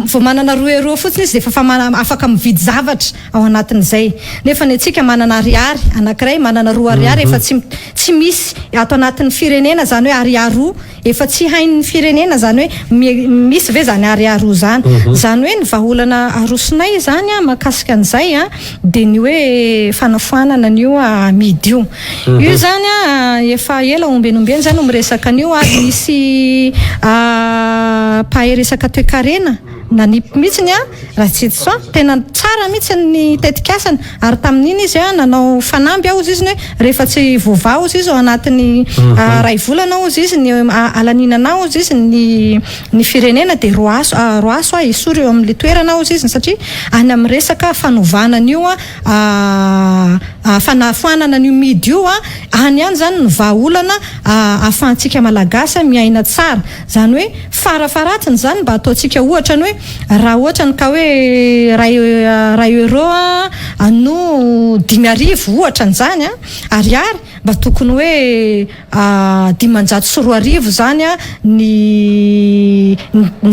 fa manana €2 fotsiny izy dia efa afaka mividy zavatra ao anatin'izay nefa ny antsika manana ariary anankiray manana €2 efa tsy misy ato anatin'ny firenena zany hoe ariary efa tsy hain'ny firenena zany hoe misy ve zany ariary zany zany hoe ny vahaolana arosonay zany mahakasika an'izay dia ny hoe fanafoanana an'io midy io zany efa ela ombenombeny zany miresaka an'io ary misy pahay resaka toe-karena nanipy mihitsiny raha tsy so tena tsara mihitsy ny tetikasany ary tamin'iny izy nanao fanamby izy hoe rehefa tsy vovao izy ao anatin'ny ray volana izy ny alaninana izy ny firenena dia roaso isory eo amin'ny toerana izy satria any amin'ny resaka fanovanan'io fanafoanana n'io midy io any zany ny vahaolana ahafahantsika malagasy miaina tsara zany hoe farafaratsiny zany mba ataontsika ohatra ny hoe raha ohatra ny ka hoe €1 no 5,000 ohatra n'izany ariary mba tokony hoe 500 sy 2,000 zany ny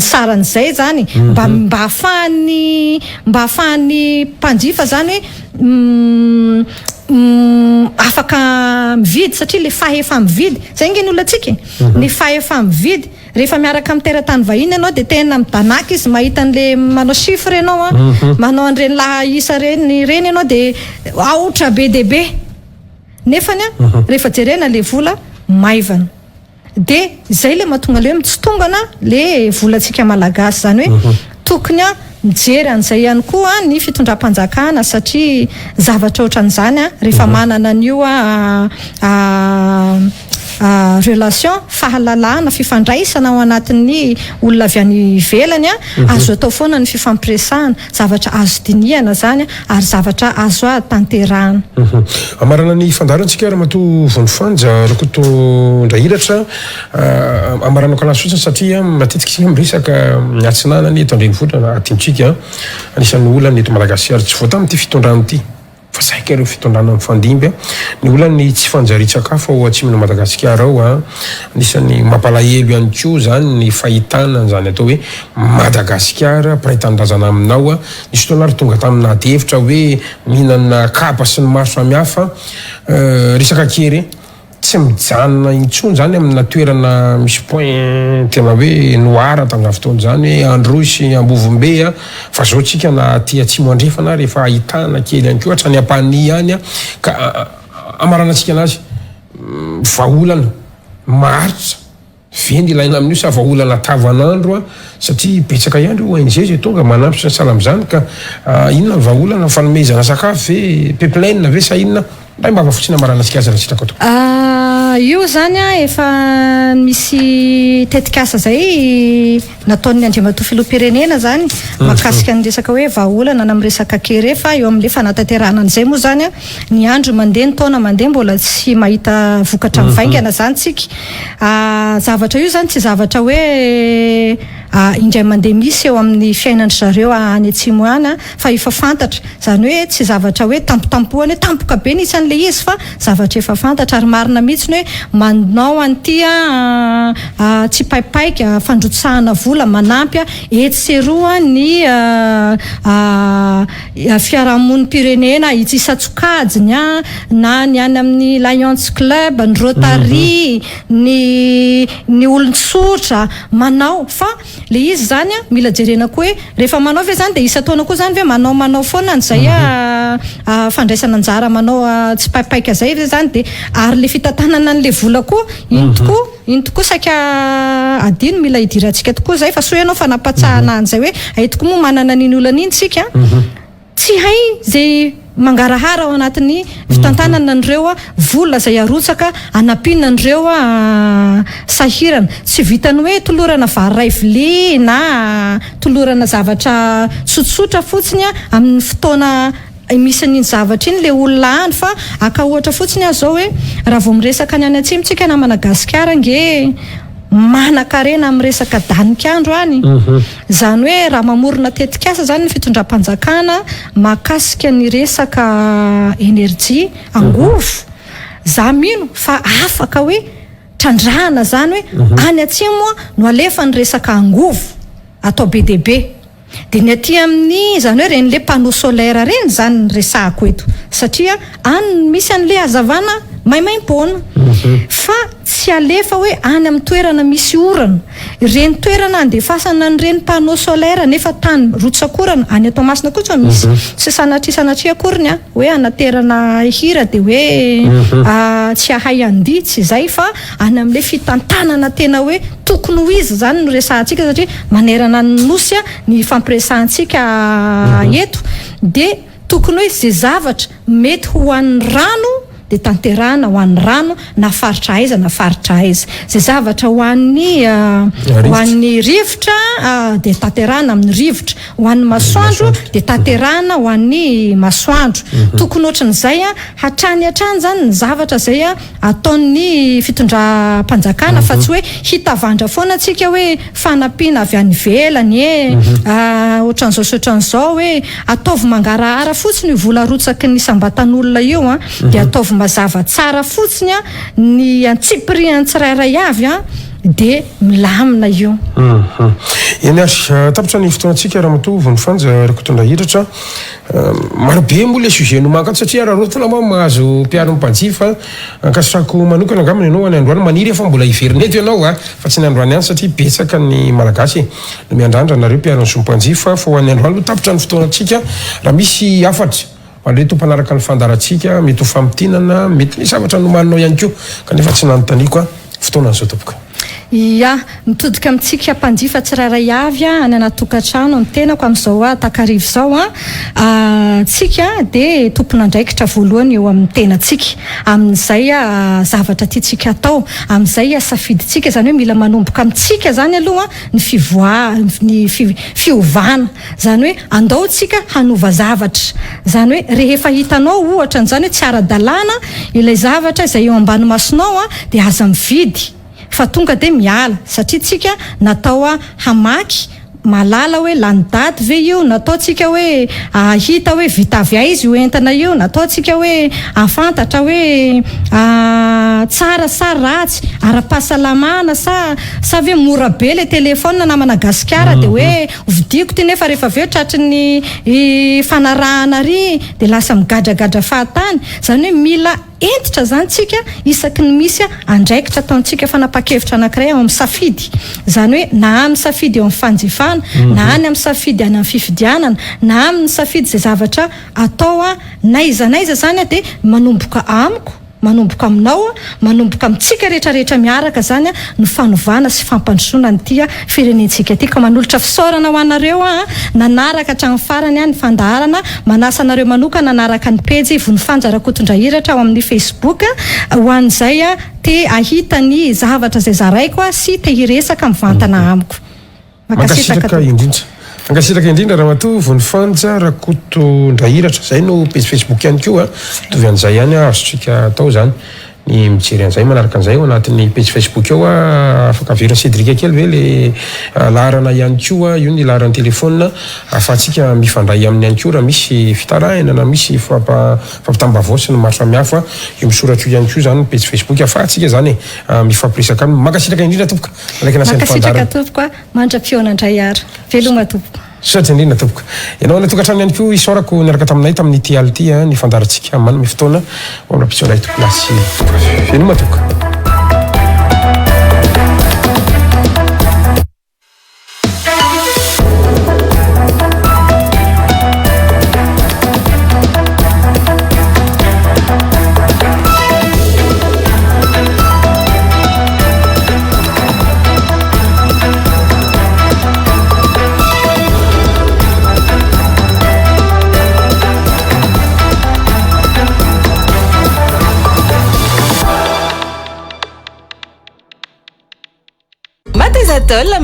saran'izay zany mba ahafahan'ny mpanjifa zany hoe afaka mividy satria le fahefa mividy zay nge ny olona atsika ny fahefa mividy rehefa miaraka amin'ny teratany vahiny ianao dia tena midanaka izy mahita an'le manao chiffre ianao manao an'ireny isa reny ianao dia aotra be dia be nefany rehefa jerena le vola maivana dia izay le mahatonga le hoe mitsitongana le volantsika malagasy zany hoe tokony mijery an'izay ihany koa ny fitondram-panjakana satria zavatra ohatran'izany rehefa manana an'io relation fahalalana fifandraisana ao anatin'ny olona avy any ivelany azo atao foana ny fifampiresahana zavatra azo dinihana zany ary zavatra azo tanterahana amarana ny fandarantsika rahamato vonifanja rakoto ndrahiratra amarana kalaso fotsiny satria matetika isika miresaka atsinanany eto andrenivohitra atintsika anisan'ny olana eto Madagasikara tsy voata amin'ity fitondrana ity fa saika ireo fitondrana mifandimby ny olany tsy fanjari-tsakafo ao atsimina Madagasikara ao anisan'ny mampalahelo ihany koa zany ny fahitana zany atao hoe Madagasikara mpiray-tanindrazana aminao nisy fotoana tonga tamina hevitra hoe mihinana kapa sy ny maro samihafa resaka kery tsy mijanona intsony zany amina toerana misy point tena hoe noara tamin'ny fotoana zany hoe androsy ambovombe fa zao tsika na ty atsimo andrefana rehefa ahitana kely ihany koa hatrany ampany any ka amarana antsika anazy vahaolana maharitra veny ilaina amin'io sa vahaolana tavanandro satria betsaka ihany io ONG zay tonga manampy sy ny sahala amin'izany ka inona ny vahaolana fanomezana sakafo ve pipeline ve sa inona ndray mba vafotsiny amarana antsika azy raha sitraka to io zany efa misy tetikasa zay nataon'ny andriamatoa filoham-pirenena zany mahakasika ny resaka hoe vahaolana na amin'ny resaka kery fa eo amin'le fanatanterahana an'izay moa zany ny andro mandeha ny taona mandeha mbola tsy mahita vokatra mivaingana zany tsika zavatra io zany tsy zavatra hoe indray mandeha misy eo amin'ny fiainany zareo any atsimo any fa efa fantatra zany hoe tsy zavatra hoe tampotampohany hoe tampoka be nisan'le izy fa zavatra efa fantatra ary marina mihitsy hoe manao an'ity tsy paipaika fandrotsahana vola manampy etseroa ny fiarahamonim-pirenena isan-tsokajiny na ny any amin'ny Lions Club ny Rotary ny olon-tsotra manao fa le izy zany mila jerena koa hoe rehefa manao ve zany dia isa-taona koa zany ve manao foana an'izay fandraisana anjara manao tsy paipaika zay ve zany dia ary le fitantanana an'le vola koa iny tokoa saika adino mila hidirantsika tokoa zay fa so ianao fanampatsahana an'izay hoe ay tokoa moa manana n'iny olana iny tsika tsy hay zay mangarahara ao anatin'ny fitantanana an'ireo vola zay arotsaka anapina an'ireo sahirana tsy vitany hoe tolorana vary ray vilia na tolorana zavatra tsotsotra fotsiny amin'ny fotoana misy an'iny zavatra iny le olona any fa aka ohatra fotsiny zao hoe raha vao miresaka ny any atsimotsika na Madagasikara nge manan-karena amin'ny resaka danikandro any zany hoe raha mamorona tetikasa zany ny fitondram-panjakana mahakasika ny resaka enerjia angovo za mino fa afaka hoe trandrahana zany hoe any atsimo no alefa ny resaka angovo atao be deabe dia ny aty amin'ny zany hoe ren'le panneau solaire reny zany ny resahako eto satria any misy an'le hazavana maimaim-poana fa tsy alefa hoe any amin'ny toerana misy orana ireny toerana andefasana nyreny panneau solaire nefa tany rotsakorana any atao masina koa tsy misy sy sanatria akoriny a hoe anaterana hira dia hoe tsy ahay andia tsy izay fa any amin'le fitantanana tena hoe tokony ho izy zany no resahantsika satria manerana ny nosy a ny fampiresahantsika eto dia tokony hoe zay zavatra mety ho an'ny rano dia tanterana ho an'ny rano na faritra aiza na faritra aiza zay zavatra ho an'ny rivotra dia tanterana amin'ny rivotra ho an'ny masoandro dia tanterana ho an'ny masoandro tokony ohatran'izay a hatrany zany ny zavatra zay a ataon'ny fitondram-panjakana fa tsy hoe hitavandra foana atsika hoe fanampiana avy any velany ohatran'izao sy ohatran'izao hoe ataovy mangarahara fotsiny vola rotsaky ny sambatan'olona io a dia ataovy mazava tsara fotsiny a ny antsipiriany tsirairay avy a dia milamina io eny ary tapitra ny fotoanantsika raha matovy ny fanja rakotondra hidatra marobe moa le sujet no mankato satria raha rotona ma mahazo mpiaro mpanjifa ankasitrako manokana angamany ianao any androany maniry efa mbola iveriny eto ianao a fa tsy ny androany any satria betsaka ny malagasy no miandrandra nareo mpiaro ny sompanjifa fa ho any androany lo tapitra ny fotoanantsika raha misy afatra ale tompanaraka ny fandarantsika mety ho fampitinana mety misy zavatra nomaninao ihany koa kanefa tsy nanotaniko a fotoanan'izao tompoka ia mitodika amintsika mpanjifa tsirairay avy a any anaty tokantrano ny tenako amin'izao a takarivo izao a tsika dia tompon'andraikitra voalohany eo amin'ny tenatsika amin'izay a zavatra tiatsika atao amin'izay a safiditsika zany hoe mila manomboka amintsika zany aloha ny fiovana zany hoe andaotsika hanova zavatra zany hoe rehefa hitanao ohatra n'izany hoe tsy ara-dalàna ilay zavatra izay eo ambany masonao a dia aza mividy fa tonga dia miala satria tsika natao a hamaky malala hoe lany-dady ve io nataotsika hoe hita hoe vitavy aizy io entana io nataotsika hoe afantatra hoe tsara sa ratsy ara-pahasalamana sa ve mora be le telefona na Madagasikara dia hoe vidiko ty nefa rehefa aveo tratry ny fanarahana ry dia lasa migadragadra fahatany zany hoe mila entitra zany tsika isaky ny misy andraikitra ataontsika fanapa-kevitra anankiray ao amin'ny safidy zany hoe na amin'ny safidy eo amin'ny fanjifana na any amin'ny safidy any amin'ny fifidianana na amin'ny safidy zay zavatra atao a naizanaiza zany a dia manomboka amiko manomboka aminao manomboka amintsika rehetrarehetra miaraka zany a ny fanovana sy fampandrosoana ny firenentsika ty ka manolotra fisaorana ho anareo nanaraka hatramin'ny farany ny fandaharana manasa anareo manokana nanaraka ny pejy Vony Fanja Rakotondra Hiratra ao amin'ny Facebook ho an'izay te ahita ny zavatra zay zaraiko sy te hiresaka mivantana amiko makasitraka indrindra angasitraka indrindra raha mato Vony Fanja Rakotondra Hiratra zay no page Facebook ihany koa tovy an'izay ihany azotsika atao zany ny mijery an'izay manaraka an'izay ao anatin'ny page Facebook ao afaka averina Cédric kely ve le laharana ihany koa io ny laharany telefôna afahantsika mifandray aminy ihany koa raha misy fitarahana na misy fampitambavao ny maro samihafa io misoratra io ihany koa zany page Facebook afahantsika zany mifampiresaka aminy makasitraka indrindra tompoka makasitraka tompoka mandra-pioana indray ary veloma tompoka satria indrindra tompoka ianao natokantrano ihany koa isaorako niaraka taminay tamin'ny TAL ty ny fandarantsika manome fotoana amrampitsoanay tompolasy veloma tompoka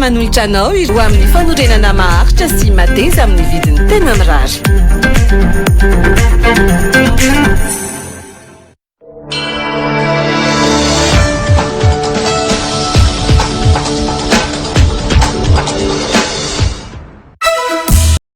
manolotra anao ho amin'ny fanorenana maharitra sy mateza amin'ny vidiny tena mirary